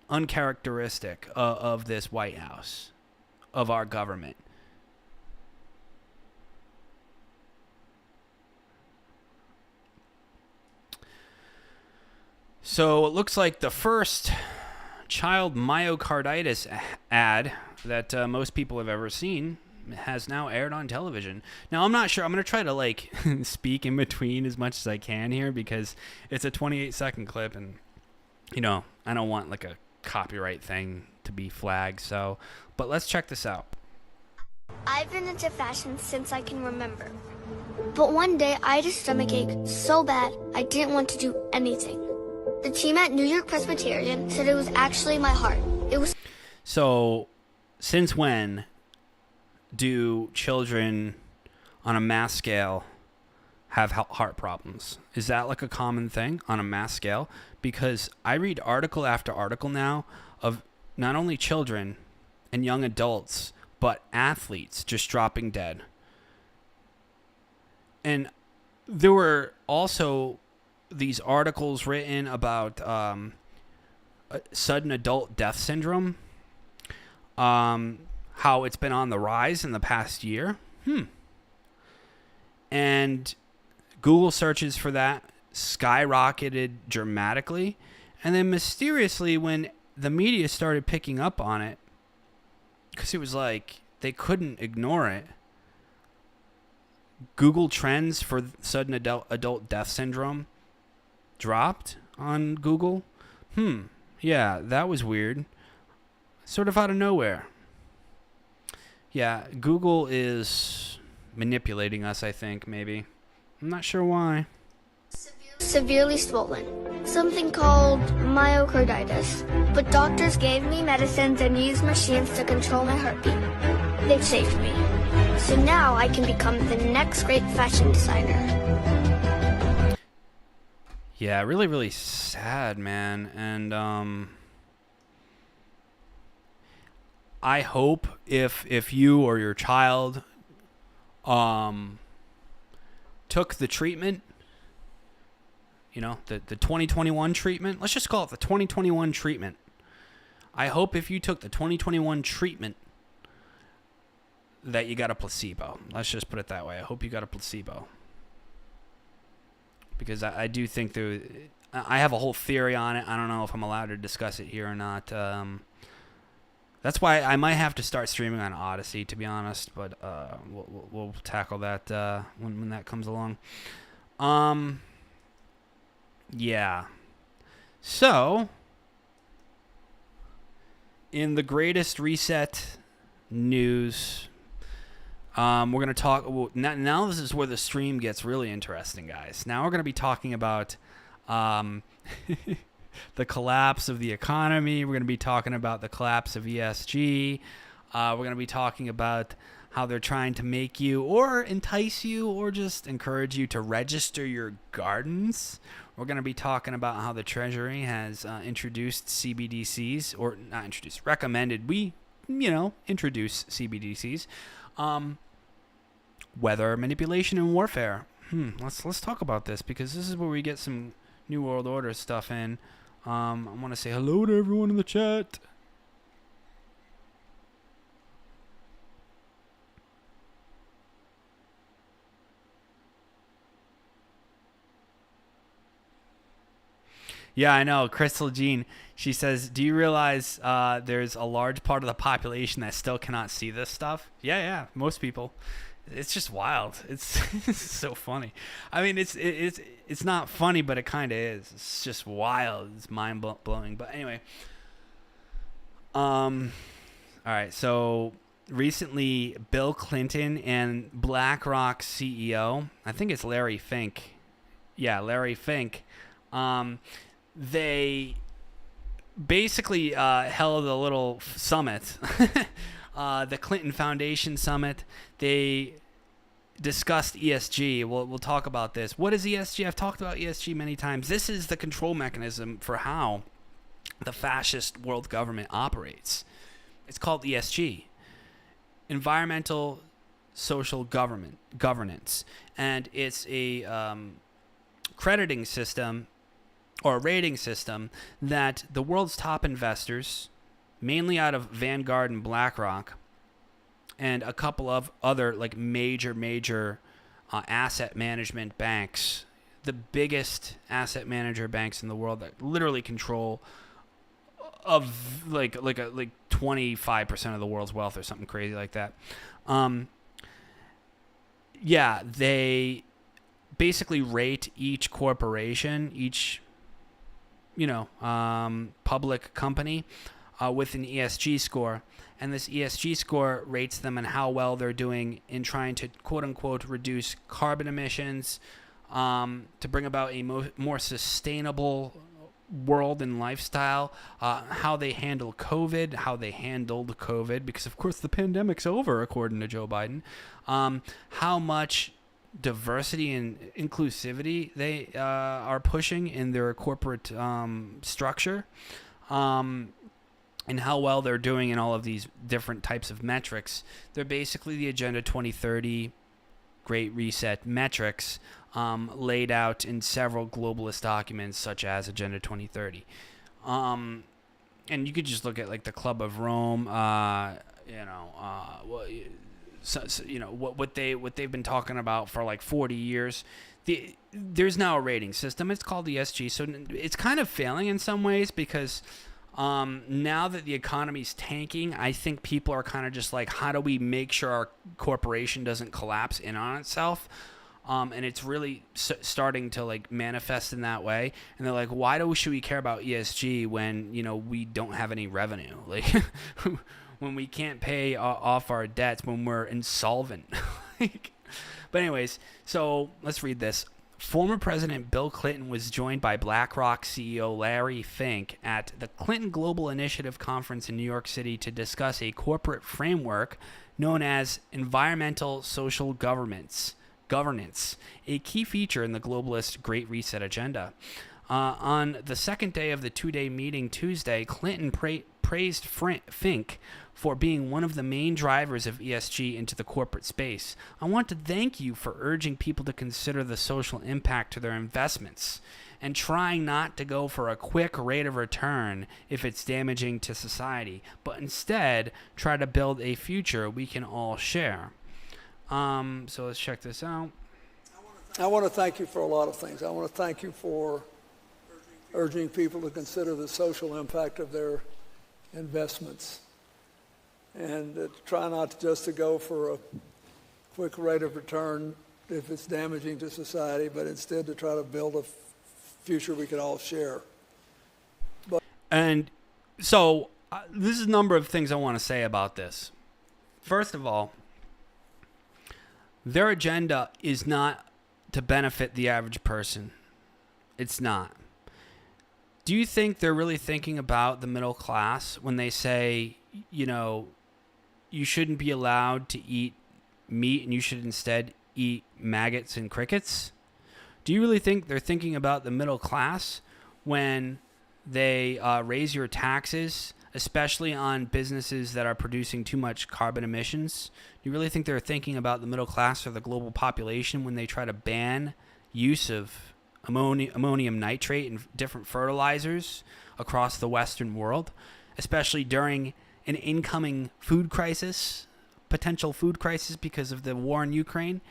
uncharacteristic of this White House, of our government. So it looks like the first child myocarditis ad that most people have ever seen has now aired on television. Now, I'm not sure. I'm going to try to like speak in between as much as I can here because it's a 28-second clip and, you know, I don't want like a copyright thing to be flagged. So, but let's check this out. I've been into fashion since I can remember. But one day I had a stomach ache so bad I didn't want to do anything. The team at New York Presbyterian said it was actually my heart. It was. So, since when do children on a mass scale have heart problems? Is that like a common thing on a mass scale? Because I read article after article now of not only children and young adults, but athletes just dropping dead. And there were also these articles written about sudden adult death syndrome, how it's been on the rise in the past year. And Google searches for that skyrocketed dramatically. And then mysteriously, when the media started picking up on it, because it was like they couldn't ignore it, Google Trends for sudden adult death syndrome dropped on Google. Yeah, that was weird. Sort of out of nowhere. Yeah, Google is manipulating us, I think, maybe. I'm not sure why. Severely swollen. Something called myocarditis. But doctors gave me medicines and used machines to control my heartbeat. They've saved me. So now I can become the next great fashion designer. Yeah, really, really sad, man. And I hope if you or your child took the treatment, you know, the 2021 treatment. Let's just call it the 2021 treatment. I hope if you took the 2021 treatment that you got a placebo. Let's just put it that way. I hope you got a placebo. Because I do think I have a whole theory on it. I don't know if I'm allowed to discuss it here or not. That's why I might have to start streaming on Odyssey, to be honest. But we'll tackle that when that comes along. Yeah. So, in the greatest reset news, we're going to talk. Well, now this is where the stream gets really interesting, guys. Now we're going to be talking about the collapse of the economy. We're going to be talking about the collapse of ESG. We're going to be talking about how they're trying to make you or entice you or just encourage you to register your gardens. We're going to be talking about how the Treasury has introduced CBDCs, or not introduced, recommended we, introduce CBDCs. Weather manipulation and warfare. Let's talk about this, because this is where we get some New World Order stuff in. I want to say hello to everyone in the chat. Yeah, I know. Crystal Jean, she says, do you realize there's a large part of the population that still cannot see this stuff? Yeah, most people. It's just wild. It's so funny. I mean, it's not funny, but it kind of is. It's just wild. It's mind blowing. But anyway, all right. So recently, Bill Clinton and BlackRock CEO, I think it's Larry Fink. Yeah, Larry Fink. They basically held a little summit, the Clinton Foundation Summit. They discussed ESG. We'll talk about this. What is ESG? I've talked about ESG many times. This is the control mechanism for how the fascist world government operates. It's called ESG, Environmental Social Governance, and it's a crediting system or a rating system that the world's top investors, mainly out of Vanguard and BlackRock, and a couple of other like major asset management banks, the biggest asset manager banks in the world that literally control of like 25% of the world's wealth or something crazy like that. Yeah, they basically rate each corporation, each public company with an ESG score. And this ESG score rates them on how well they're doing in trying to, quote unquote, reduce carbon emissions, to bring about a more sustainable world and lifestyle, how they handle COVID, how they handled COVID, because of course the pandemic's over, according to Joe Biden, how much diversity and inclusivity they are pushing in their corporate structure, and how well they're doing in all of these different types of metrics. They're basically the Agenda 2030 Great Reset metrics laid out in several globalist documents such as Agenda 2030. And you could just look at like the Club of Rome, what they've been talking about for like 40 years. There's now a rating system. It's called ESG. So it's kind of failing in some ways because now that the economy's tanking, I think people are kind of just like, how do we make sure our corporation doesn't collapse in on itself? And it's really starting to like manifest in that way. And they're like, should we care about ESG when, we don't have any revenue? Like when we can't pay off our debts, when we're insolvent. But anyways, so let's read this. Former President Bill Clinton was joined by BlackRock CEO Larry Fink at the Clinton Global Initiative Conference in New York City to discuss a corporate framework known as environmental social governance, a key feature in the globalist Great Reset agenda. On the second day of the two-day meeting Tuesday, Clinton praised Fink for being one of the main drivers of ESG into the corporate space. I want to thank you for urging people to consider the social impact to their investments and trying not to go for a quick rate of return if it's damaging to society, but instead try to build a future we can all share. So let's check this out. I want to thank you for a lot of things. I want to thank you for urging people to consider the social impact of their investments and try not just to go for a quick rate of return if it's damaging to society, but instead to try to build a future we can all share. And so this is a number of things I want to say about this. First of all, their agenda is not to benefit the average person. It's not. Do you think they're really thinking about the middle class when they say, you shouldn't be allowed to eat meat and you should instead eat maggots and crickets? Do you really think they're thinking about the middle class when they raise your taxes, especially on businesses that are producing too much carbon emissions? Do you really think they're thinking about the middle class or the global population when they try to ban use of ammonium nitrate and different fertilizers across the Western world, especially during an incoming food crisis, potential food crisis because of the war in Ukraine?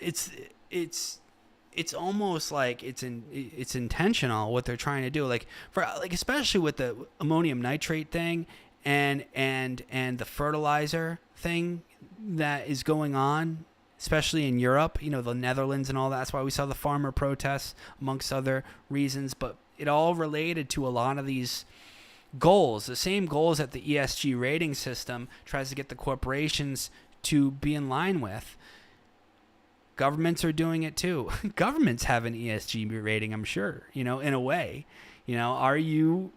It's almost like it's intentional what they're trying to do. Especially with the ammonium nitrate thing and the fertilizer thing that is going on, especially in Europe, the Netherlands and all that. That's why we saw the farmer protests, amongst other reasons. But it all related to a lot of these goals, the same goals that the ESG rating system tries to get the corporations to be in line with. Governments are doing it too. Governments have an ESG rating, I'm sure, in a way. Are you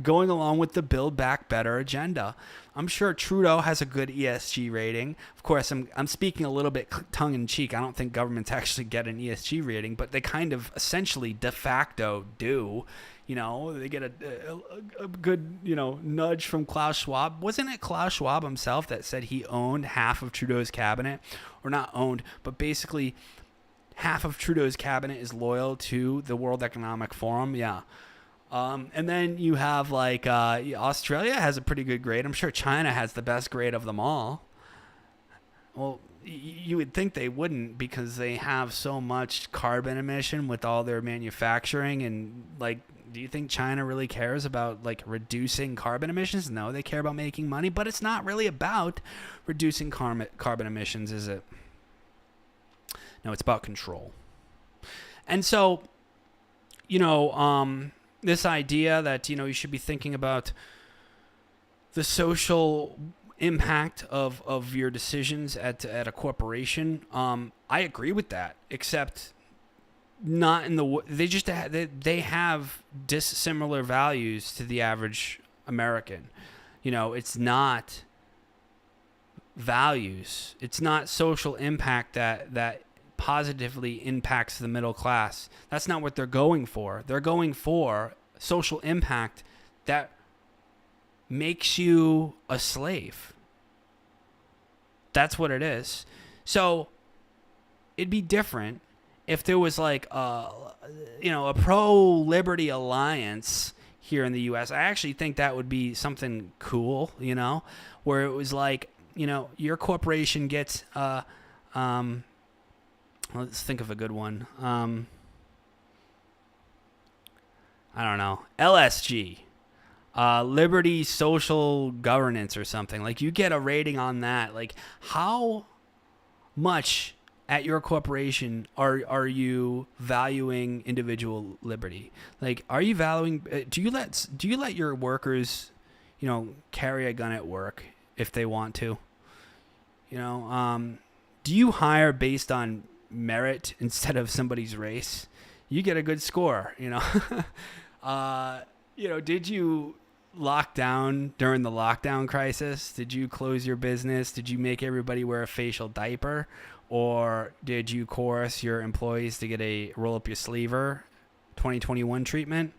going along with the Build Back Better agenda? I'm sure Trudeau has a good ESG rating. Of course, I'm speaking a little bit tongue-in-cheek. I don't think governments actually get an ESG rating, but they kind of essentially de facto do. They get a good, nudge from Klaus Schwab. Wasn't it Klaus Schwab himself that said he owned half of Trudeau's cabinet? Or not owned, but basically half of Trudeau's cabinet is loyal to the World Economic Forum. Yeah. And then you have Australia has a pretty good grade. I'm sure China has the best grade of them all. Well, you would think they wouldn't because they have so much carbon emission with all their manufacturing and do you think China really cares about reducing carbon emissions? No, they care about making money, but it's not really about reducing carbon emissions, is it? No, it's about control. And so, this idea that, you should be thinking about the social impact of your decisions at a corporation, I agree with that, except not in the they have dissimilar values to the average American. It's not values, it's not social impact that positively impacts the middle class. That's not what they're going for. They're going for social impact that makes you a slave. That's what it is. So it'd be different if there was a pro-liberty alliance here in the U.S. I actually think that would be something cool, where it was your corporation gets, let's think of a good one. I don't know, LSG, Liberty Social Governance or something. Like, you get a rating on that. Like, how much at your corporation are you valuing individual liberty? Like, are you valuing? Do you let your workers, carry a gun at work if they want to? Do you hire based on merit instead of somebody's race? You get a good score. Did you lock down during the lockdown crisis? Did you close your business? Did you make everybody wear a facial diaper? Or did you coerce your employees to get a roll up your sleever 2021 treatment?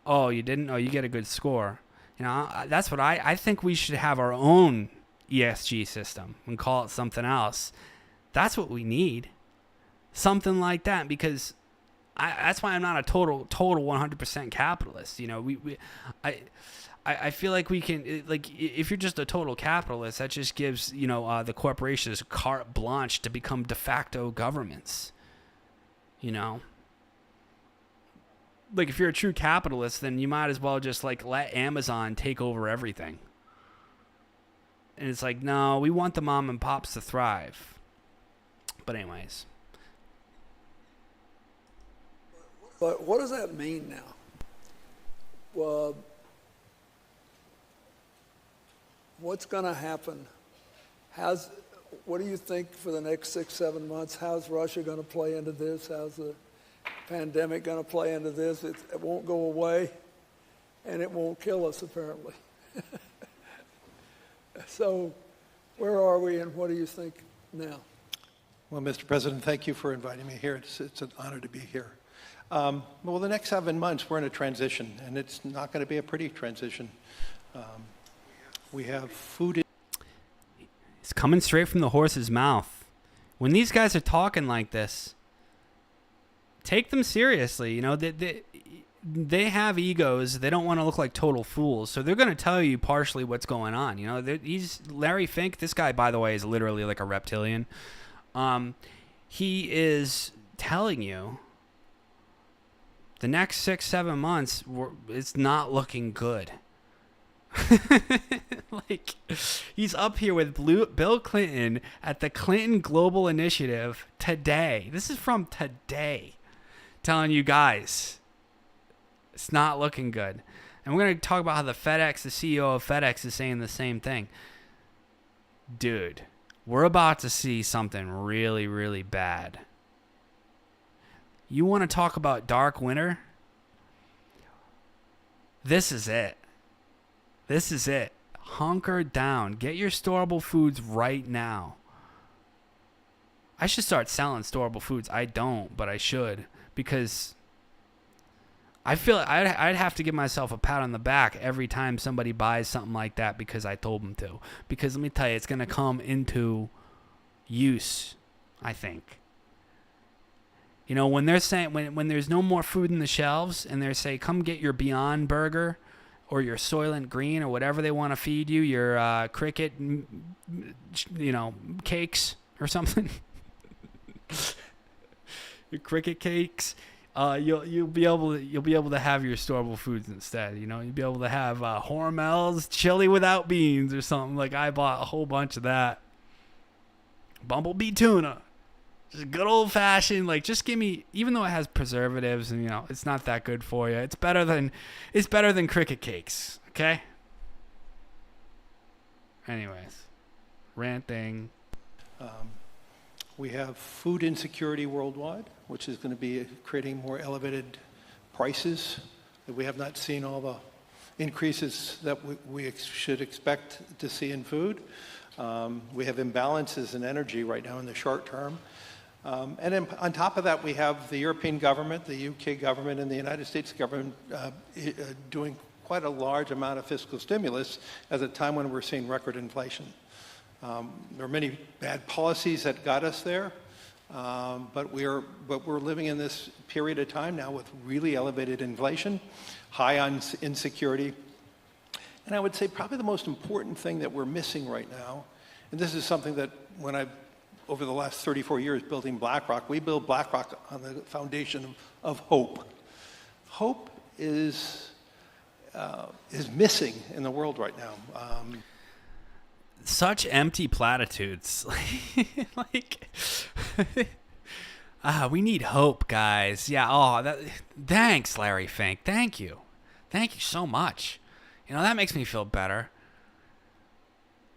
Oh, you didn't? Oh, you get a good score. That's what I think we should have our own ESG system and call it something else. That's what we need. Something like that, because that's why I'm not a total 100% capitalist. I feel like we can, if you're just a total capitalist, that just gives, the corporations carte blanche to become de facto governments. Like, if you're a true capitalist, then you might as well just let Amazon take over everything. And it's like, no, we want the mom and pops to thrive. But anyways. But what does that mean now? Well, what's going to happen? What do you think for the next 6-7 months? How's Russia going to play into this? How's the pandemic going to play into this? It won't go away, and it won't kill us, apparently. So where are we, and what do you think now? Well, Mr. President, thank you for inviting me here. It's an honor to be here. Well, the next 7 months, we're in a transition, and it's not going to be a pretty transition. We have food. It's coming straight from the horse's mouth. When these guys are talking like this, take them seriously. They have egos. They don't want to look like total fools, so they're going to tell you partially what's going on. He's Larry Fink. This guy, by the way, is literally like a reptilian. He is telling you the next 6-7 months, it's not looking good. Like, he's up here with Bill Clinton at the Clinton Global Initiative today. This is from today, telling you guys it's not looking good. And we're going to talk about how the CEO of FedEx is saying the same thing. Dude, we're about to see something really, really bad. You want to talk about dark winter? This is it. This is it. Hunker down. Get your storable foods right now. I should start selling storable foods. I don't, but I should, because I feel I'd have to give myself a pat on the back every time somebody buys something like that because I told them to. Because let me tell you, it's going to come into use, I think. When they're saying, when there's no more food in the shelves and they're saying, come get your Beyond Burger or your Soylent Green or whatever they want to feed you, your cricket, cakes or something. Your cricket cakes. You'll be able to have your storable foods instead. You'll be able to have Hormel's chili without beans or something. Like, I bought a whole bunch of that. Bumblebee tuna. Just good old fashioned, just give me, even though it has preservatives and it's not that good for you. It's better than cricket cakes, okay? Anyways, ranting. We have food insecurity worldwide, which is going to be creating more elevated prices. We have not seen all the increases that we should expect to see in food. We have imbalances in energy right now in the short term. And then on top of that, we have the European government, the UK government, and the United States government doing quite a large amount of fiscal stimulus at a time when we're seeing record inflation. There are many bad policies that got us there, but we're living in this period of time now with really elevated inflation, high on insecurity, And I would say probably the most important thing that we're missing right now, and this is something that over the last 34 years building BlackRock, we build BlackRock on the foundation of hope. Hope is missing in the world right now. Such empty platitudes. We need hope, guys. Yeah. Thanks, Larry Fink. Thank you so much. That makes me feel better.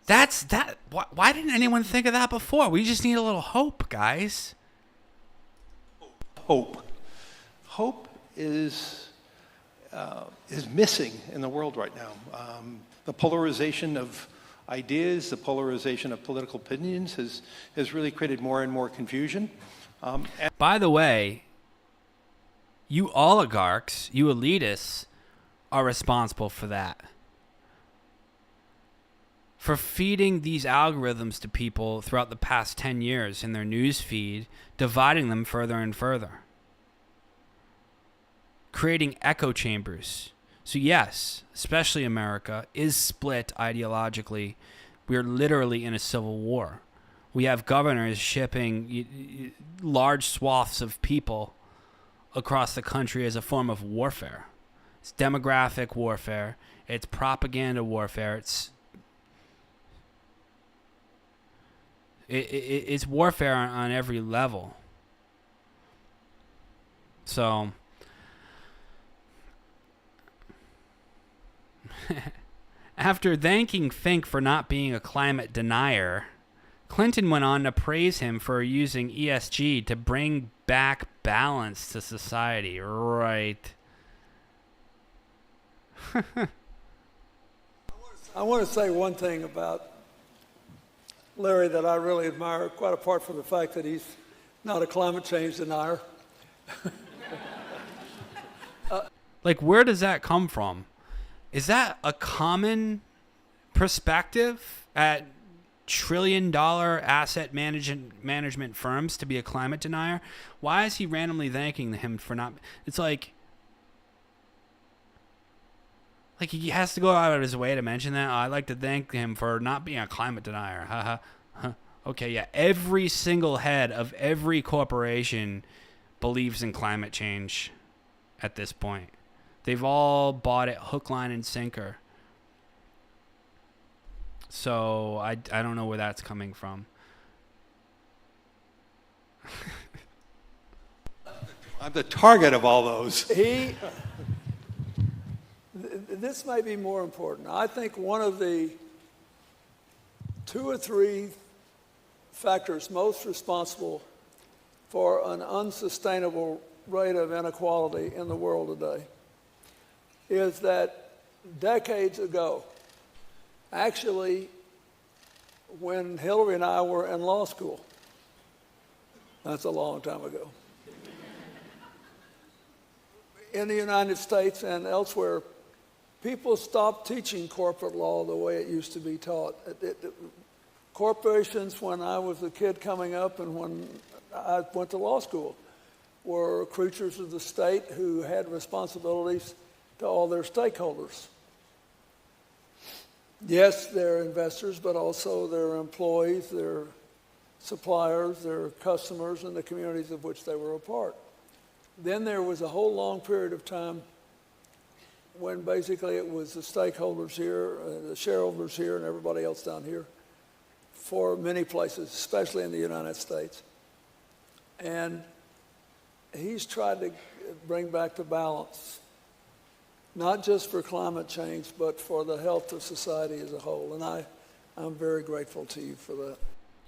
Why didn't anyone think of that before? We just need a little hope, guys. Hope is missing in the world right now. The polarization of ideas, the polarization of political opinions has really created more and more confusion. By the way, you oligarchs, you elitists, are responsible for that. For feeding these algorithms to people throughout the past 10 years in their news feed, dividing them further and further. Creating echo chambers. So yes, especially America, is split ideologically. We are literally in a civil war. We have governors shipping large swaths of people across the country as a form of warfare. It's demographic warfare. It's propaganda warfare. It's warfare on every level. So, after thanking Fink for not being a climate denier, Clinton went on to praise him for using ESG to bring back balance to society. Right. I want to say one thing about Larry that I really admire, quite apart from the fact that he's not a climate change denier. Where does that come from? Is that a common perspective at trillion-dollar asset management firms to be a climate denier? Why is he randomly thanking him for not? It's like he has to go out of his way to mention that. I'd like to thank him for not being a climate denier. Okay, yeah. Every single head of every corporation believes in climate change at this point. They've all bought it hook, line, and sinker. So I don't know where that's coming from. I'm the target of all those. This may be more important. I think one of the 2 or 3 factors most responsible for an unsustainable rate of inequality in the world today is that decades ago, actually, when Hillary and I were in law school, that's a long time ago, in the United States and elsewhere, people stopped teaching corporate law the way it used to be taught. Corporations, when I was a kid coming up and when I went to law school, were creatures of the state who had responsibilities to all their stakeholders. Yes, they're investors, but also their employees, their suppliers, their customers, and the communities of which they were a part. Then there was a whole long period of time when basically it was the stakeholders here, the shareholders here, and everybody else down here for many places, especially in the United States. And he's tried to bring back the balance, not just for climate change, but for the health of society as a whole. And I'm very grateful to you for that.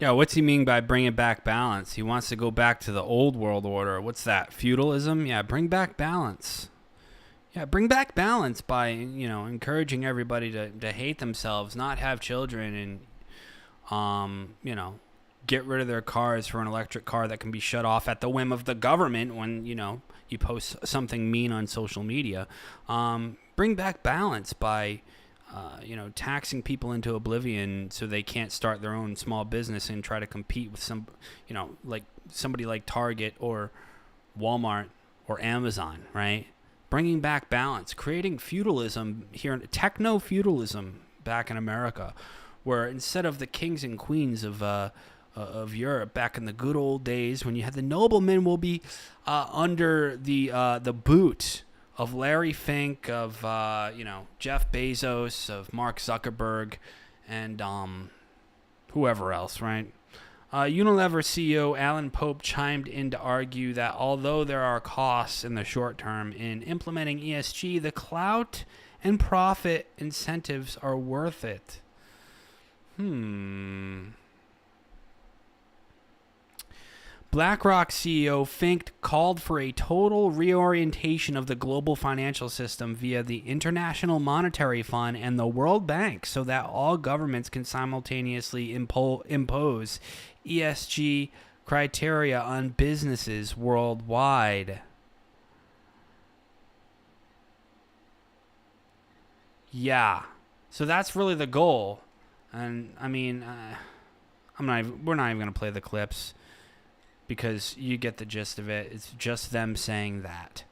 Yeah, what's he mean by bringing back balance? He wants to go back to the old world order. What's that, feudalism? Yeah, bring back balance. Yeah, bring back balance by, encouraging everybody to hate themselves, not have children, and, get rid of their cars for an electric car that can be shut off at the whim of the government when, you post something mean on social media. Bring back balance by, taxing people into oblivion so they can't start their own small business and try to compete with like somebody like Target or Walmart or Amazon, right? bringing back balance, creating feudalism here, techno-feudalism back in America, where instead of the kings and queens of Europe back in the good old days when you had the noblemen will be under the boot of Larry Fink, of Jeff Bezos, of Mark Zuckerberg, and whoever else, right? Unilever CEO Alan Pope chimed in to argue that although there are costs in the short term in implementing ESG, the clout and profit incentives are worth it. BlackRock CEO Fink called for a total reorientation of the global financial system via the International Monetary Fund and the World Bank so that all governments can simultaneously impose ESG criteria on businesses worldwide. Yeah. So that's really the goal. And I mean, we're not even going to play the clips, because you get the gist of it. It's just them saying that.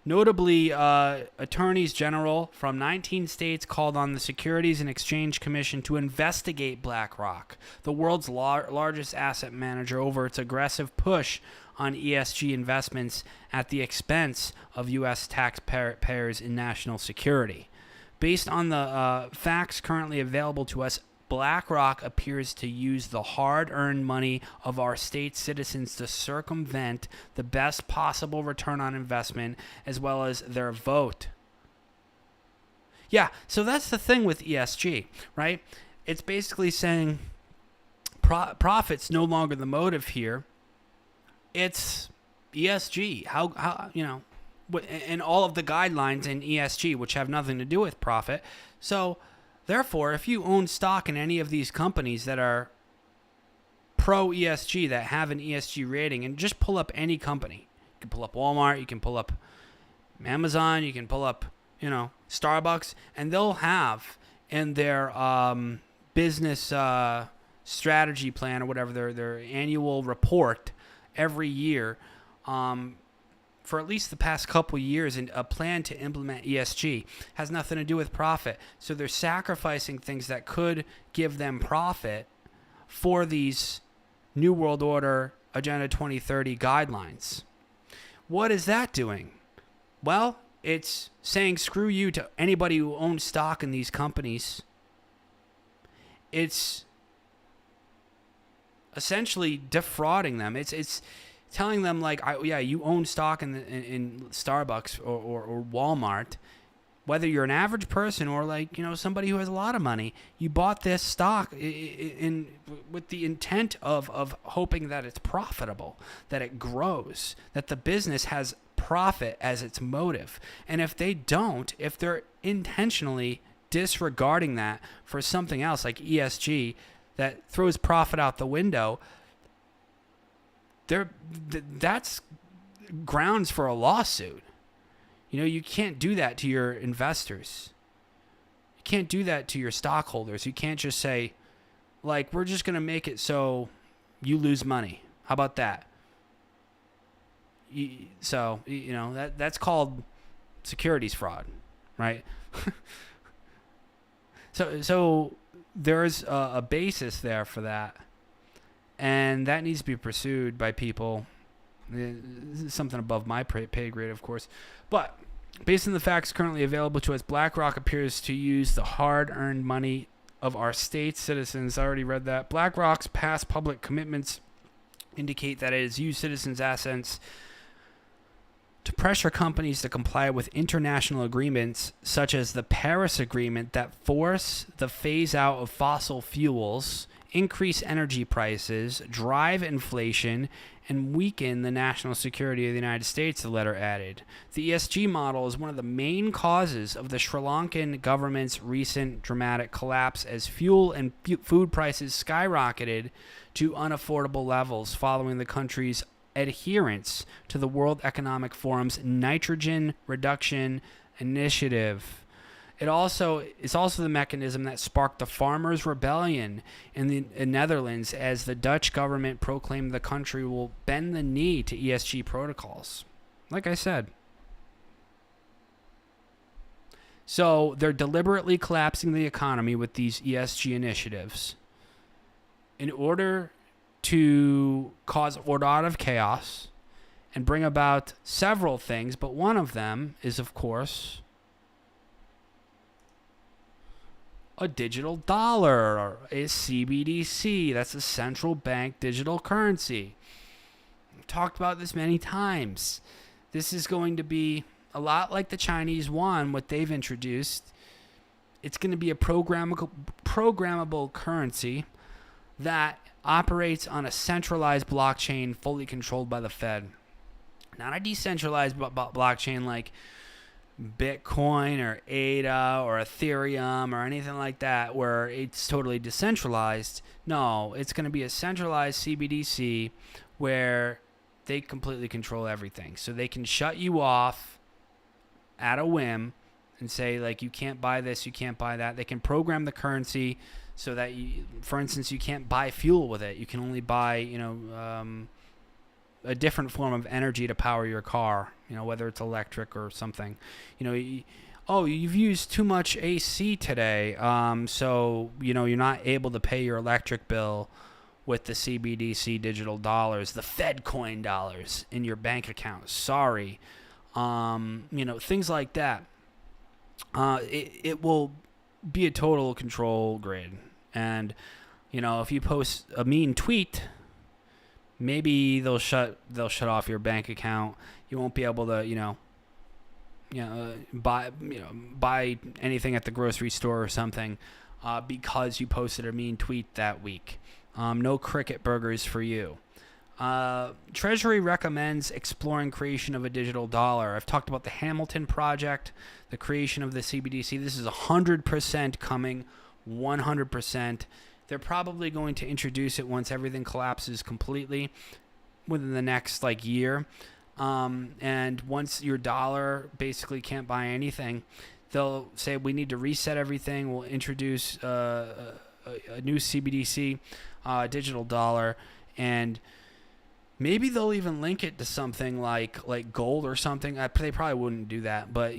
Notably, attorneys general from 19 states called on the Securities and Exchange Commission to investigate BlackRock, the world's largest asset manager, over its aggressive push on ESG investments at the expense of U.S. taxpayers in national security. Based on the facts currently available to us, BlackRock appears to use the hard-earned money of our state citizens to circumvent the best possible return on investment, as well as their vote. Yeah, so that's the thing with ESG, right? It's basically saying profit's no longer the motive here. It's ESG. How and all of the guidelines in ESG, which have nothing to do with profit. So therefore, if you own stock in any of these companies that are pro-ESG, that have an ESG rating, and just pull up any company. You can pull up Walmart, you can pull up Amazon, you can pull up, Starbucks, and they'll have in their business strategy plan or whatever, their annual report every year, for at least the past couple years, and a plan to implement ESG. Has nothing to do with profit. So they're sacrificing things that could give them profit for these New World Order Agenda 2030 guidelines. What is that doing? Well, it's saying screw you to anybody who owns stock in these companies. It's essentially defrauding them. It's telling them, like, you own stock in Starbucks or Walmart, whether you're an average person or somebody who has a lot of money. You bought this stock with the intent of hoping that it's profitable, that it grows, that the business has profit as its motive. And if they don't, if they're intentionally disregarding that for something else like ESG that throws profit out the window, that's grounds for a lawsuit. You can't do that to your investors. You can't do that to your stockholders. You can't just say, we're just going to make it so you lose money. How about that? That's called securities fraud, right? So there's a basis there for that. And that needs to be pursued by people. This is something above my pay grade, of course. But based on the facts currently available to us, BlackRock appears to use the hard-earned money of our state citizens. I already read that. BlackRock's past public commitments indicate that it has used citizens' assets to pressure companies to comply with international agreements such as the Paris Agreement that force the phase-out of fossil fuels, increase energy prices, drive inflation, and weaken the national security of the United States, the letter added. The ESG model is one of the main causes of the Sri Lankan government's recent dramatic collapse as fuel and food prices skyrocketed to unaffordable levels following the country's adherence to the World Economic Forum's nitrogen reduction initiative. It's also the mechanism that sparked the farmers' rebellion in the Netherlands as the Dutch government proclaimed the country will bend the knee to ESG protocols. Like I said, So they're deliberately collapsing the economy with these ESG initiatives in order to cause order out of chaos and bring about several things, but one of them is, of course, a digital dollar, or a CBDC. That's a central bank digital currency. I've talked about this many times. This is going to be a lot like the Chinese yuan, what they've introduced. It's going to be a programmable currency that operates on a centralized blockchain fully controlled by the Fed. Not a decentralized blockchain like Bitcoin or ADA or Ethereum or anything like that where it's totally decentralized. No, it's going to be a centralized CBDC where they completely control everything. So they can shut you off at a whim and say, like, you can't buy this, you can't buy that. They can program the currency so that, for instance, you can't buy fuel with it. You can only buy, a different form of energy to power your car, whether it's electric or something. You've used too much AC today, so, you're not able to pay your electric bill with the CBDC digital dollars, the Fed coin dollars in your bank account. Sorry. Things like that. It will be a total control grid. And, if you post a mean tweet, maybe they'll shut off your bank account. You won't be able to, buy anything at the grocery store or something, because you posted a mean tweet that week. No cricket burgers for you. Treasury recommends exploring creation of a digital dollar. I've talked about the Hamilton Project, the creation of the CBDC. This is 100% coming, 100%. They're probably going to introduce it once everything collapses completely within the next year. And once your dollar basically can't buy anything, they'll say we need to reset everything. We'll introduce a new CBDC, digital dollar, and maybe they'll even link it to something like gold or something. They probably wouldn't do that, but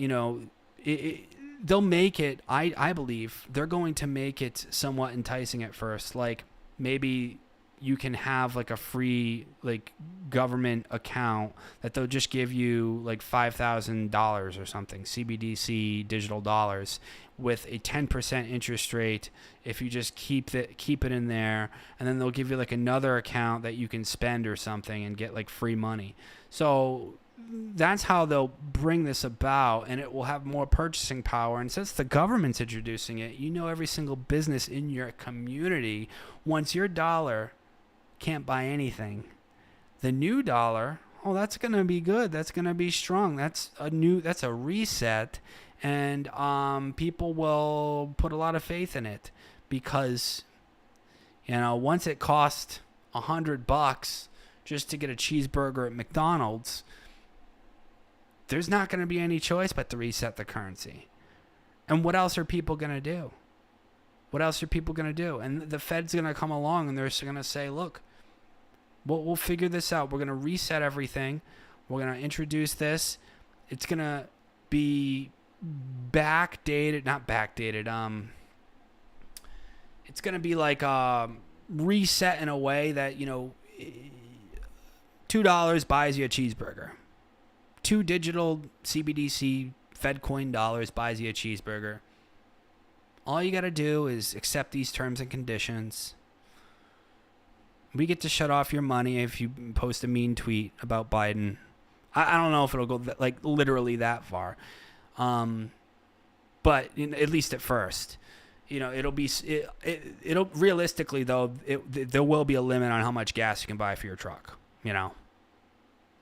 they'll make it. I believe they're going to make it somewhat enticing at first. Like maybe you can have a free government account that they'll just give you $5,000 or something, CBDC digital dollars, with a 10% interest rate if you just keep it in there, and then they'll give you another account that you can spend or something and get free money. So that's how they'll bring this about, and it will have more purchasing power. And since the government's introducing it, every single business in your community, once your dollar can't buy anything, the new dollar, that's going to be good. That's going to be strong. That's a reset. And people will put a lot of faith in it because, once it cost $100 just to get a cheeseburger at McDonald's, there's not going to be any choice but to reset the currency. And what else are people going to do? What else are people going to do? And the Fed's going to come along and they're going to say, look, we'll figure this out. We're going to reset everything. We're going to introduce this. It's going to be not backdated. It's going to be reset in a way that, $2 buys you a cheeseburger. 2 digital CBDC Fed coin dollars buys you a cheeseburger. All you got to do is accept these terms and conditions. We get to shut off your money if you post a mean tweet about Biden. I don't know if it'll go literally that far. But at least at first, it'll realistically though, there will be a limit on how much gas you can buy for your truck.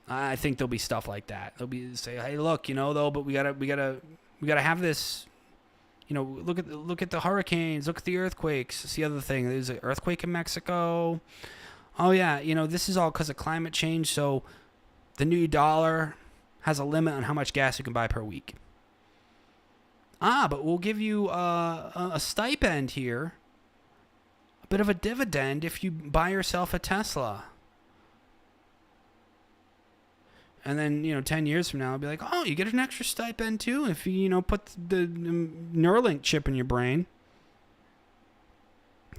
I think there'll be stuff like that. They'll be say, hey, look, but we gotta have this. Look at the hurricanes, look at the earthquakes. That's the other thing. There's an earthquake in Mexico. Oh yeah, this is all because of climate change. So the new dollar has a limit on how much gas you can buy per week. But we'll give you a stipend here, a bit of a dividend if you buy yourself a Tesla. And then, 10 years from now, I'll be like, oh, you get an extra stipend too if you, put the Neuralink chip in your brain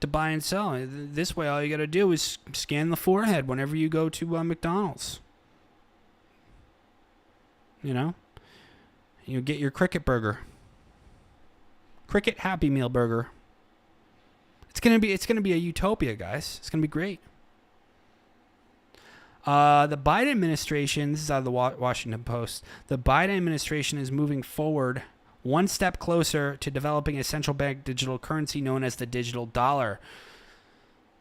to buy and sell. This way, all you got to do is scan the forehead whenever you go to McDonald's. You get your Cricket burger. Cricket Happy Meal burger. It's gonna be a utopia, guys. It's gonna be great. The Biden administration, this is out of the Washington Post, the Biden administration is moving forward one step closer to developing a central bank digital currency known as the digital dollar,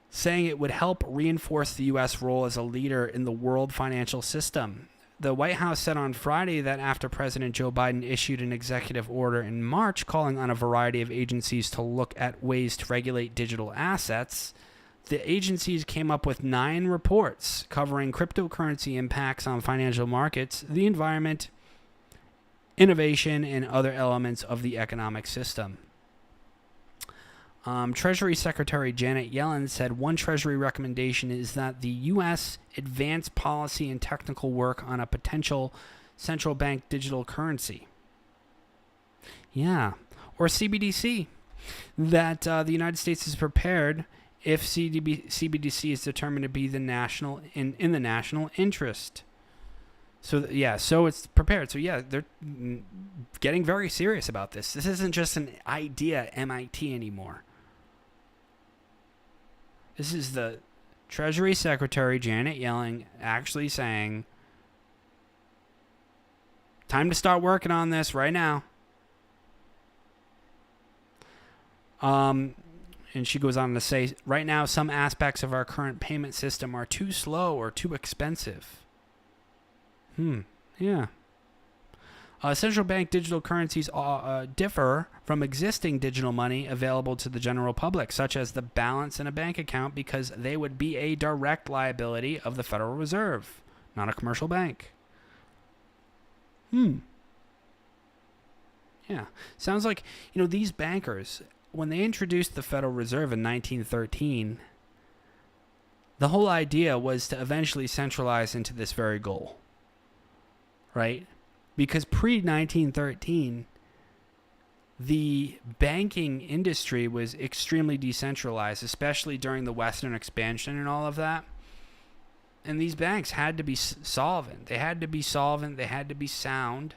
saying it would help reinforce the U.S. role as a leader in the world financial system. The White House said on Friday that after President Joe Biden issued an executive order in March calling on a variety of agencies to look at ways to regulate digital assets, the agencies came up with 9 reports covering cryptocurrency impacts on financial markets, the environment, innovation, and other elements of the economic system. Treasury Secretary Janet Yellen said one Treasury recommendation is that the U.S. advance policy and technical work on a potential central bank digital currency. Yeah, or CBDC. That the United States is prepared if CBDC is determined to be the national in the national interest. So it's prepared. So they're getting very serious about this. This isn't just an idea at MIT anymore. This is the Treasury Secretary Janet Yellen actually saying, time to start working on this right now. And she goes on to say, right now, some aspects of our current payment system are too slow or too expensive. Yeah. Central bank digital currencies differ from existing digital money available to the general public, such as the balance in a bank account, because they would be a direct liability of the Federal Reserve, not a commercial bank. Yeah. Sounds like, these bankers, when they introduced the Federal Reserve in 1913, the whole idea was to eventually centralize into this very goal. Right? Because pre-1913, the banking industry was extremely decentralized, especially during the Western expansion and all of that. And these banks had to be solvent. They had to be solvent. They had to be sound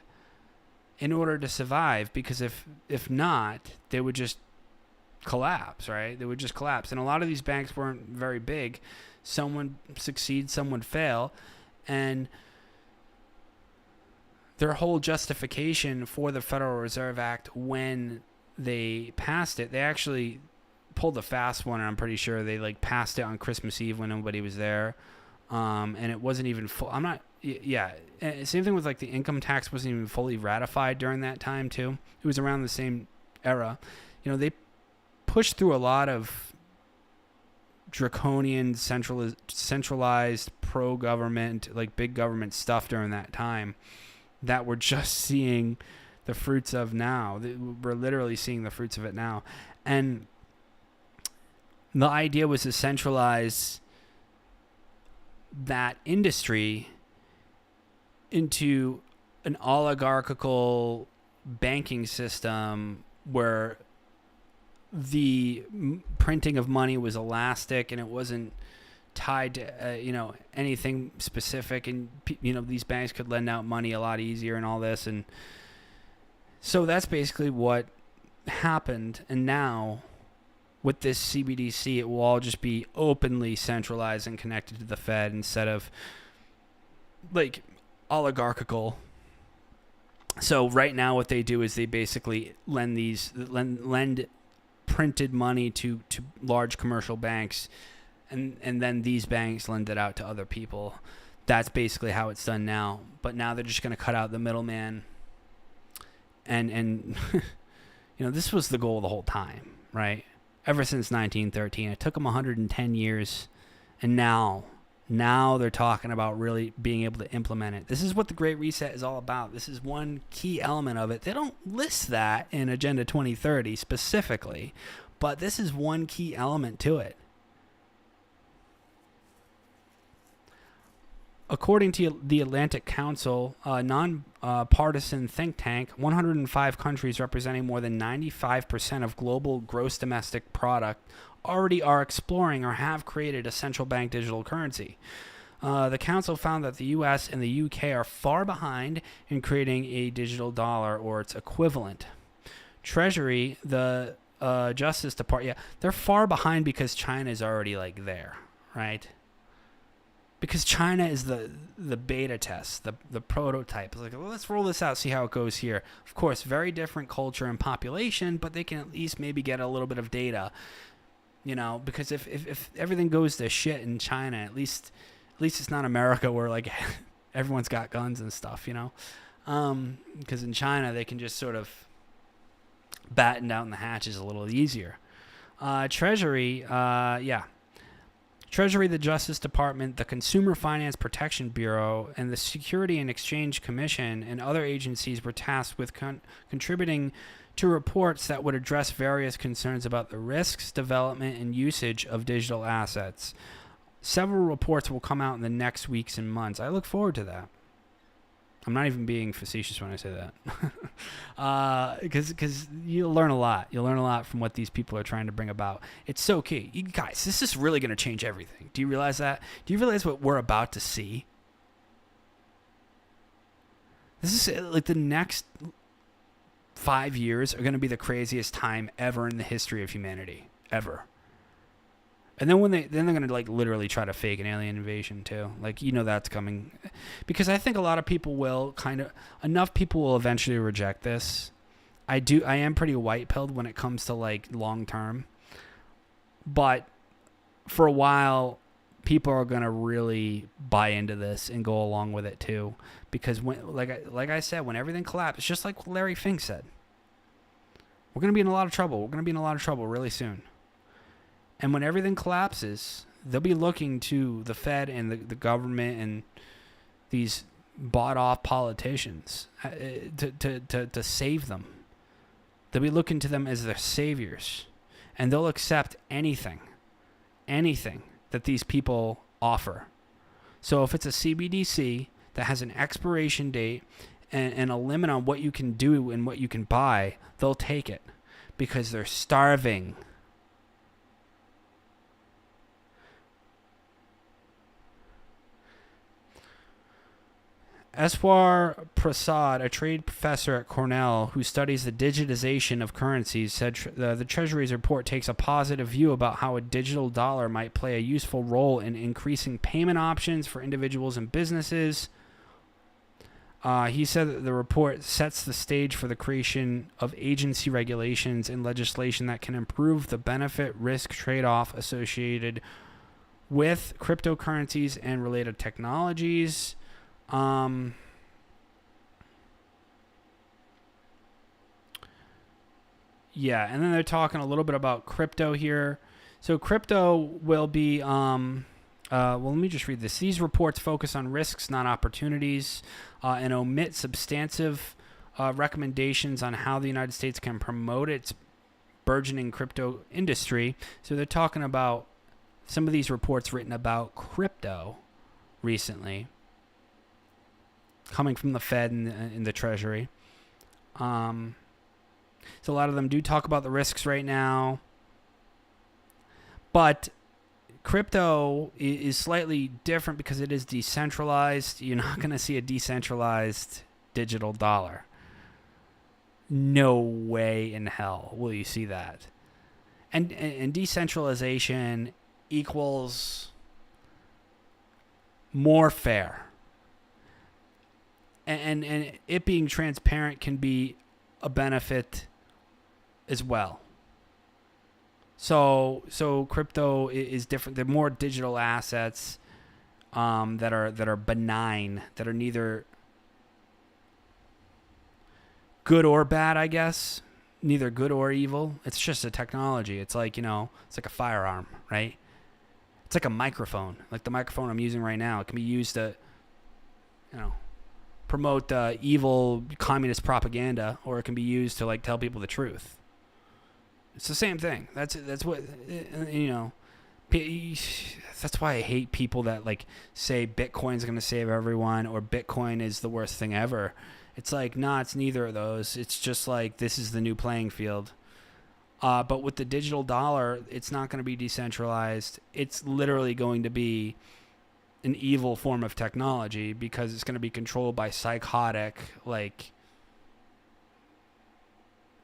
in order to survive, because if not, they would just collapse, right? They would just collapse. And a lot of these banks weren't very big. Some would succeed, some would fail. And their whole justification for the Federal Reserve Act when they passed it, they actually pulled a fast one, and I'm pretty sure they passed it on Christmas Eve when nobody was there. And it wasn't even full. Same thing with the income tax wasn't even fully ratified during that time too. It was around the same era. They pushed through a lot of draconian centralized pro-government, big government stuff during that time that we're just seeing the fruits of now. We're literally seeing the fruits of it now. And the idea was to centralize that industry into an oligarchical banking system where the printing of money was elastic and it wasn't tied to anything specific, and these banks could lend out money a lot easier and all this. And so that's basically what happened. And now with this CBDC, it will all just be openly centralized and connected to the Fed instead of oligarchical. So right now what they do is they basically lend printed money to large commercial banks, and then these banks lend it out to other people. That's basically how it's done now. But now they're just going to cut out the middleman. And this was the goal the whole time, right? Ever since 1913. It took them 110 years. And now they're talking about really being able to implement it. This is what the Great Reset is all about. This is one key element of it. They don't list that in Agenda 2030 specifically, but this is one key element to it. According to the Atlantic Council, a non-partisan think tank, 105 countries representing more than 95% of global gross domestic product already are exploring or have created a central bank digital currency. The council found that the U.S. and the U.K. are far behind in creating a digital dollar or its equivalent. Treasury, the Justice Department, they're far behind because China is already like there, right? Because China is the beta test, the prototype. It's like, well, let's roll this out, see how it goes here. Of course, very different culture and population, but they can at least maybe get a little bit of data, because if everything goes to shit in China, at least it's not America where like everyone's got guns and stuff, because in China they can just sort of batten down the hatches a little easier. Treasury, Treasury, the Justice Department, the Consumer Finance Protection Bureau, and the Security and Exchange Commission and other agencies were tasked with contributing to reports that would address various concerns about the risks, development, and usage of digital assets. Several reports will come out in the next weeks and months. I look forward to that. I'm not even being facetious when I say that. Because you'll learn a lot. You'll learn a lot from what these people are trying to bring about. It's so key. You guys, this is really going to change everything. Do you realize that? Do you realize what we're about to see? This is like the next 5 years are going to be the craziest time ever in the history of humanity. Ever. And then they're going to like literally try to fake an alien invasion too. Like, that's coming. Because I think a lot of people will enough people will eventually reject this. I am pretty white-pilled when it comes to like long term. But for a while, people are going to really buy into this and go along with it too. Because when, like I said, when everything collapses, just like Larry Fink said, we're going to be in a lot of trouble. We're going to be in a lot of trouble really soon. And when everything collapses, they'll be looking to the Fed and the government and these bought-off politicians to save them. They'll be looking to them as their saviors. And they'll accept anything that these people offer. So if it's a CBDC that has an expiration date and a limit on what you can do and what you can buy, they'll take it because they're starving. Eswar Prasad, a trade professor at Cornell who studies the digitization of currencies, said the Treasury's report takes a positive view about how a digital dollar might play a useful role in increasing payment options for individuals and businesses. He said that the report sets the stage for the creation of agency regulations and legislation that can improve the benefit-risk trade-off associated with cryptocurrencies and related technologies. And then they're talking a little bit about crypto here. So crypto will be, let me just read this. These reports focus on risks, not opportunities, and omit substantive recommendations on how the United States can promote its burgeoning crypto industry. So they're talking about some of these reports written about crypto recently, coming from the Fed and the Treasury. So a lot of them do talk about the risks right now. But crypto is slightly different because it is decentralized. You're not going to see a decentralized digital dollar. No way in hell will you see that. And decentralization equals more fair. And it being transparent can be a benefit as well. So crypto is different. They're more digital assets that are benign, that are neither good or bad, I guess. Neither good or evil. It's just a technology. It's like, it's like a firearm, right? It's like a microphone. Like the microphone I'm using right now. It can be used to, promote evil communist propaganda, or it can be used to like tell people the truth. It's the same thing. That's what That's why I hate people that like say Bitcoin's going to save everyone or Bitcoin is the worst thing ever. It's like, nah, it's neither of those. It's just like, this is the new playing field. But with the digital dollar, it's not going to be decentralized. It's literally going to be an evil form of technology because it's going to be controlled by psychotic, like,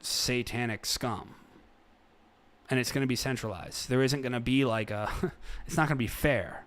satanic scum. And it's going to be centralized. There isn't going to be like a... it's not going to be fair.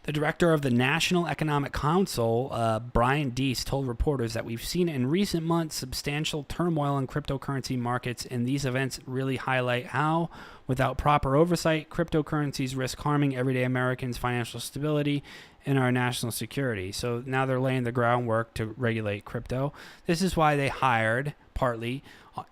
The director of the National Economic Council, Brian Deese, told reporters that we've seen in recent months substantial turmoil in cryptocurrency markets, and these events really highlight how, without proper oversight, cryptocurrencies risk harming everyday Americans' financial stability and our national security. So now they're laying the groundwork to regulate crypto. This is why they hired, partly,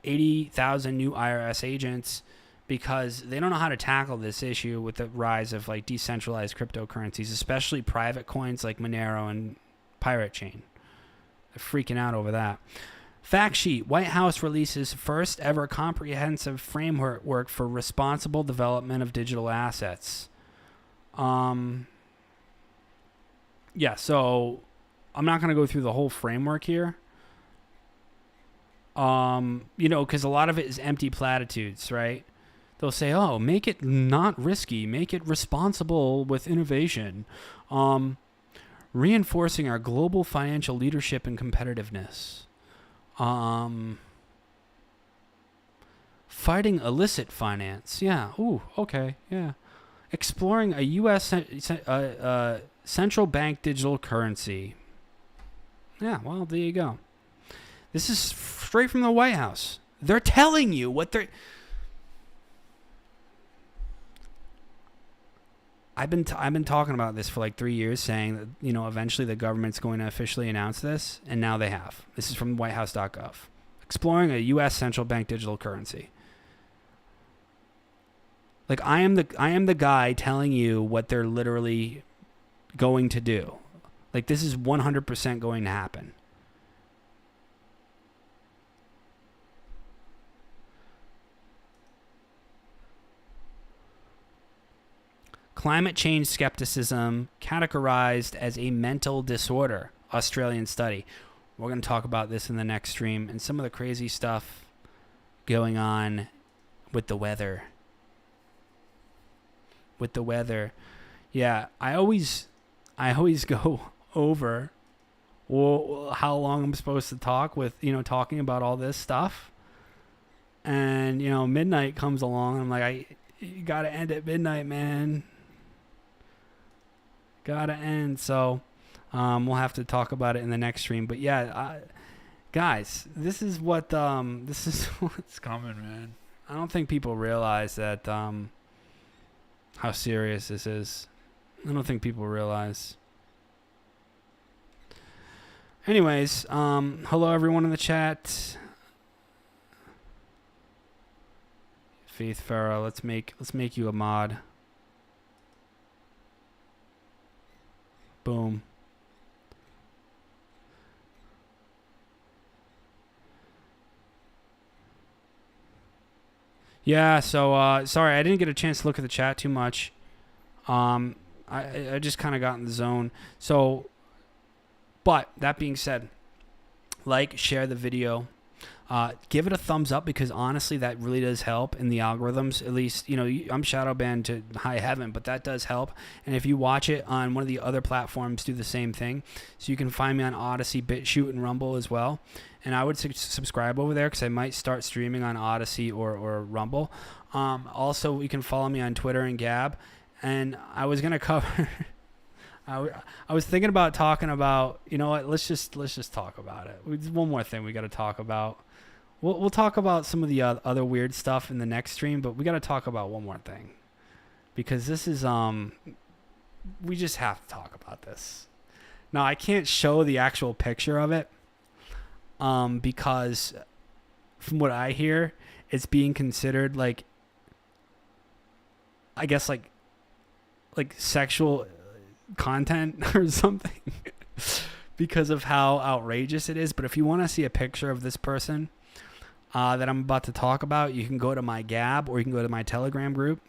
80,000 new IRS agents, because they don't know how to tackle this issue with the rise of like decentralized cryptocurrencies, especially private coins like Monero and Pirate Chain. They're freaking out over that. Fact sheet: White House releases first ever comprehensive framework for responsible development of digital assets. Yeah, so I'm not going to go through the whole framework here. Because a lot of it is empty platitudes, right? They'll say, oh, make it not risky, make it responsible with innovation. Reinforcing our global financial leadership and competitiveness. Fighting illicit finance. Yeah, ooh, okay, yeah. Exploring a U.S. central bank digital currency. Yeah, well, there you go. This is straight from the White House. They're telling you what they're... I've been talking about this for like 3 years, saying that, eventually the government's going to officially announce this, and now they have. This is from whitehouse.gov. Exploring a U.S. central bank digital currency. Like, I am the guy telling you what they're literally going to do. Like, this is 100% going to happen. Climate change skepticism categorized as a mental disorder, Australian study. We're going to talk about this in the next stream and some of the crazy stuff going on with the weather. Yeah, I always go over how long I'm supposed to talk with, talking about all this stuff. And, midnight comes along and I'm like, you got to end at midnight, man. Gotta end. So we'll have to talk about it in the next stream. But yeah, guys, this is what's coming, man. I don't think people realize that how serious this is. I don't think people realize. Anyways, hello everyone in the chat. Faith Farah, let's make you a mod. Boom. Yeah, so sorry, I didn't get a chance to look at the chat too much. I just kind of got in the zone. So, but that being said, share the video. Give it a thumbs up, because honestly that really does help in the algorithms. At least, I'm shadow banned to high heaven, but that does help. And if you watch it on one of the other platforms, do the same thing. So you can find me on Odyssey, BitChute, and Rumble as well. And I would subscribe over there, because I might start streaming on Odyssey or Rumble. Also, you can follow me on Twitter and Gab. And I was gonna cover I was thinking about talking about, let's just talk about it. One more thing we got to talk about. We'll talk about some of the other weird stuff in the next stream, but we got to talk about one more thing, because this is we just have to talk about this. Now, I can't show the actual picture of it because from what I hear, it's being considered like sexual content or something because of how outrageous it is. But if you want to see a picture of this person, that I'm about to talk about, you can go to my Gab or you can go to my Telegram group.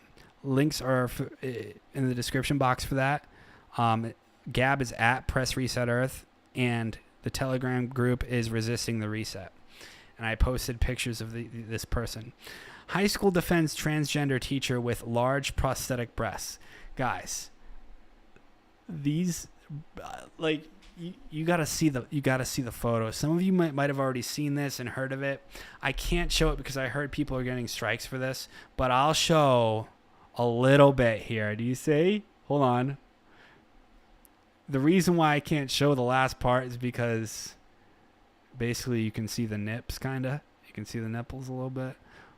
Links are in the description box for that. Gab is at Press Reset Earth, and the Telegram group is Resisting the Reset. And I posted pictures of this person. High school defends transgender teacher with large prosthetic breasts. Guys, these you gotta see the photo. Some of you might have already seen this and heard of it. I can't show it because I heard people are getting strikes for this, but I'll show a little bit here. Do you see? Hold on. The reason why I can't show the last part is because basically you can see the nips, kinda. You can see the nipples a little bit.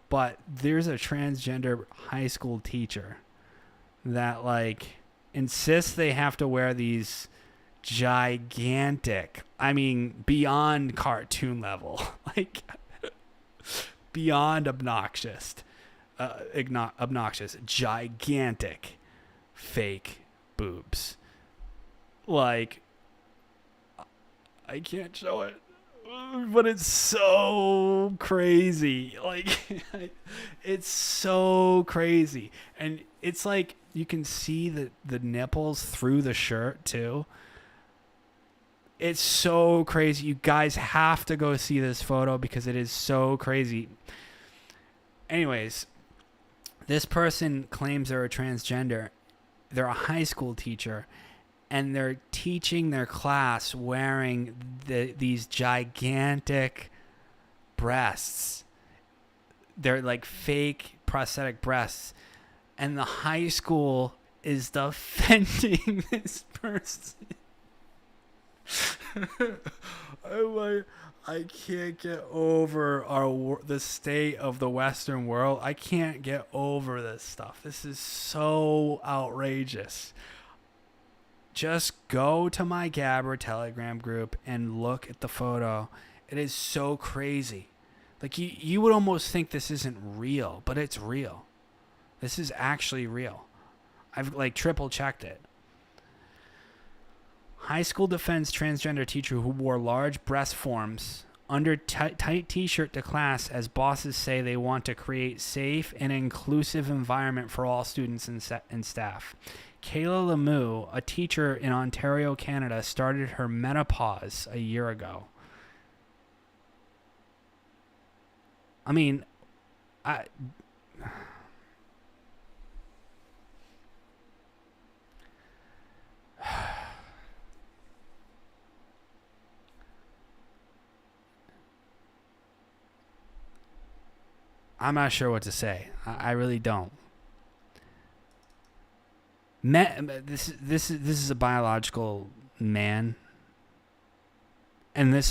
But there's a transgender high school teacher that insists they have to wear these gigantic, beyond cartoon level, beyond obnoxious, gigantic fake boobs. I can't show it, but it's so crazy. It's so crazy. And it's you can see the nipples through the shirt too. It's so crazy. You guys have to go see this photo because it is so crazy. Anyways, this person claims they're a transgender. They're a high school teacher, and they're teaching their class wearing these gigantic breasts. They're fake prosthetic breasts. And the high school is defending this person. I can't get over the state of the Western world. I can't get over this stuff. This is so outrageous. Just go to my Gab or Telegram group and look at the photo. It is so crazy. You would almost think this isn't real, but it's real. This is actually real. I've triple checked it. High school defends transgender teacher who wore large breast forms under tight t-shirt to class as bosses say they want to create safe and inclusive environment for all students and staff. Kayla Lemieux, a teacher in Ontario, Canada, started her menopause a year ago. I'm not sure what to say. I really don't. This is a biological man, and the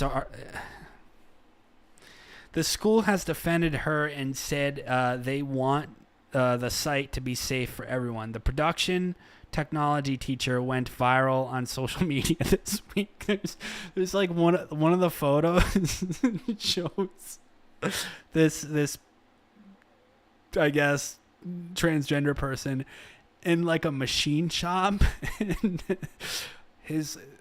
school has defended her and said they want the site to be safe for everyone. The production technology teacher went viral on social media this week. There's one of the photos shows this I guess transgender person in a machine shop, and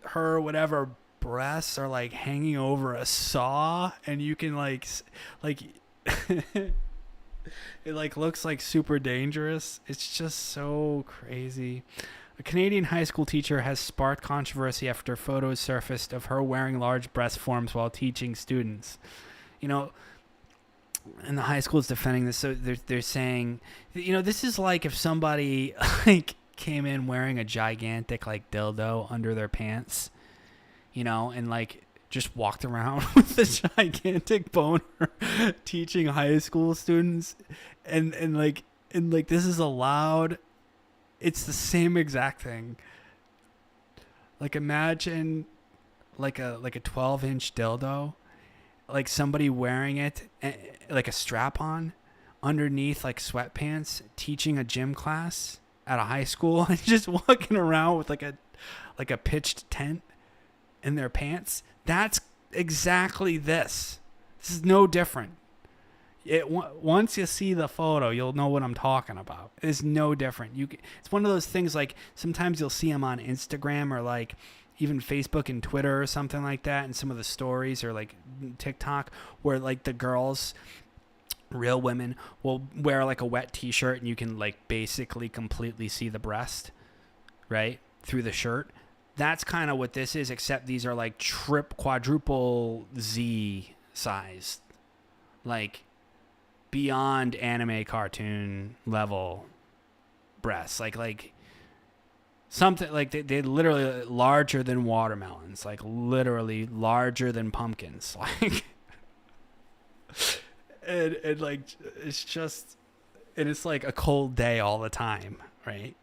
her whatever breasts are hanging over a saw, and you can it looks super dangerous. It's just so crazy. A Canadian high school teacher has sparked controversy after photos surfaced of her wearing large breast forms while teaching students. And the high school is defending this, so they're saying, this is if somebody came in wearing a gigantic dildo under their pants, and just walked around with a gigantic boner teaching high school students, and this is allowed. It's the same exact thing. Imagine a 12-inch dildo. Somebody wearing it a strap on underneath sweatpants, teaching a gym class at a high school, and just walking around with a pitched tent in their pants. That's exactly this. This is no different. Once you see the photo, you'll know what I'm talking about. It's no different. It's one of those things sometimes you'll see them on Instagram or even Facebook and Twitter or something like that, and some of the stories or TikTok where the girls Real women will wear like a wet t-shirt and you can like basically completely see the breast, right, through the shirt. That's kind of what this is, except these are like quadruple Z sized, like beyond anime cartoon level breasts, like something like they literally larger than watermelons, like literally larger than pumpkins, like. And like it's just, and it's like a cold day all the time, right?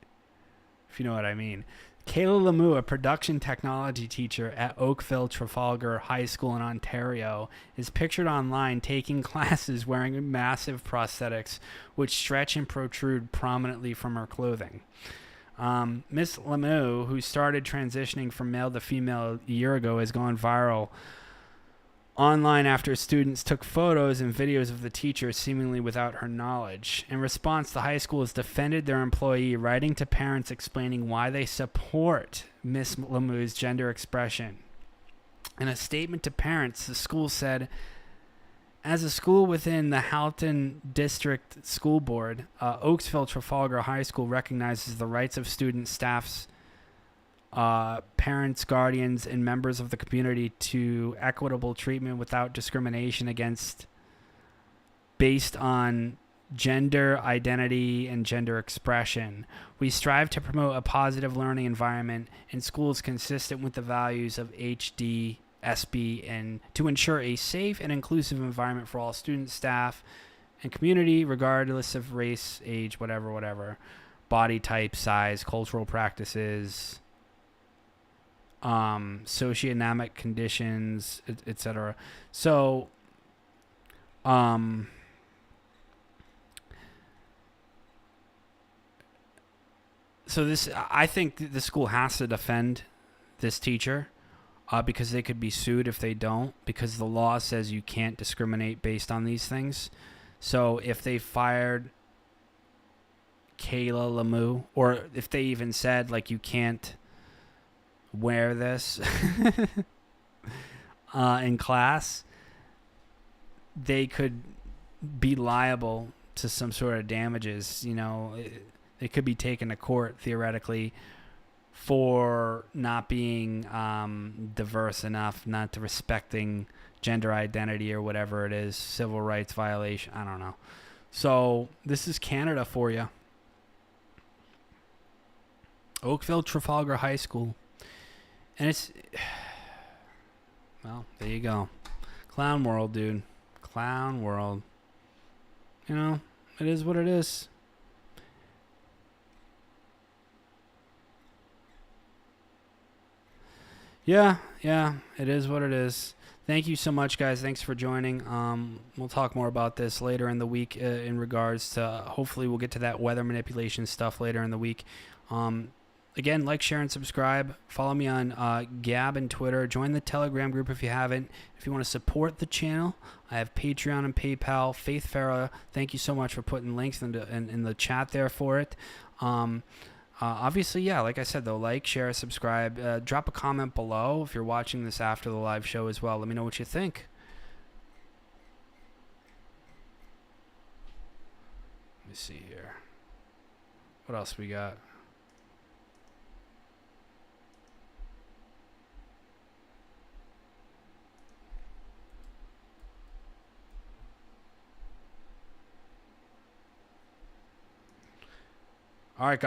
If you know what I mean. Kayla Lemieux, a production technology teacher at Oakville Trafalgar High School in Ontario, is pictured online taking classes wearing massive prosthetics which stretch and protrude prominently from her clothing. Miss Lemieux, who started transitioning from male to female a year ago, has gone viral online after students took photos and videos of the teacher seemingly without her knowledge. In response, the high school has defended their employee, writing to parents explaining why they support Miss Lemieux's gender expression. In a statement to parents, the school said, as a school within the Halton District School Board, Oakville Trafalgar High School recognizes the rights of students, staffs, parents, guardians, and members of the community to equitable treatment without discrimination based on gender identity and gender expression. We strive to promote a positive learning environment in schools consistent with the values of HDSB and to ensure a safe and inclusive environment for all students, staff, and community, regardless of race, age, whatever, body type, size, cultural practices, socioeconomic conditions, etc. So, this, I think the school has to defend this teacher, because they could be sued if they don't, because the law says you can't discriminate based on these things. So if they fired Kayla Lemieux, or if they even said like you can't wear this in class, they could be liable to some sort of damages. You know, they could be taken to court theoretically for not being diverse enough, not respecting gender identity or whatever it is, civil rights violation. I don't know. So this is Canada for you. Oakville Trafalgar High School. And it's, well, there you go. Clown world, dude. Clown world. You know, it is what it is. Yeah, it is what it is. Thank you so much, guys. Thanks for joining. We'll talk more about this later in the week in regards to, hopefully we'll get to that weather manipulation stuff later in the week. Again, like, share, and subscribe. Follow me on Gab and Twitter. Join the Telegram group if you haven't. If you want to support the channel, I have Patreon and PayPal. Faith Farah, thank you so much for putting links in the chat there for it. Obviously, yeah, like I said, though, like, share, subscribe. Drop a comment below if you're watching this after the live show as well. Let me know what you think. Let me see here. What else we got? All right, guys.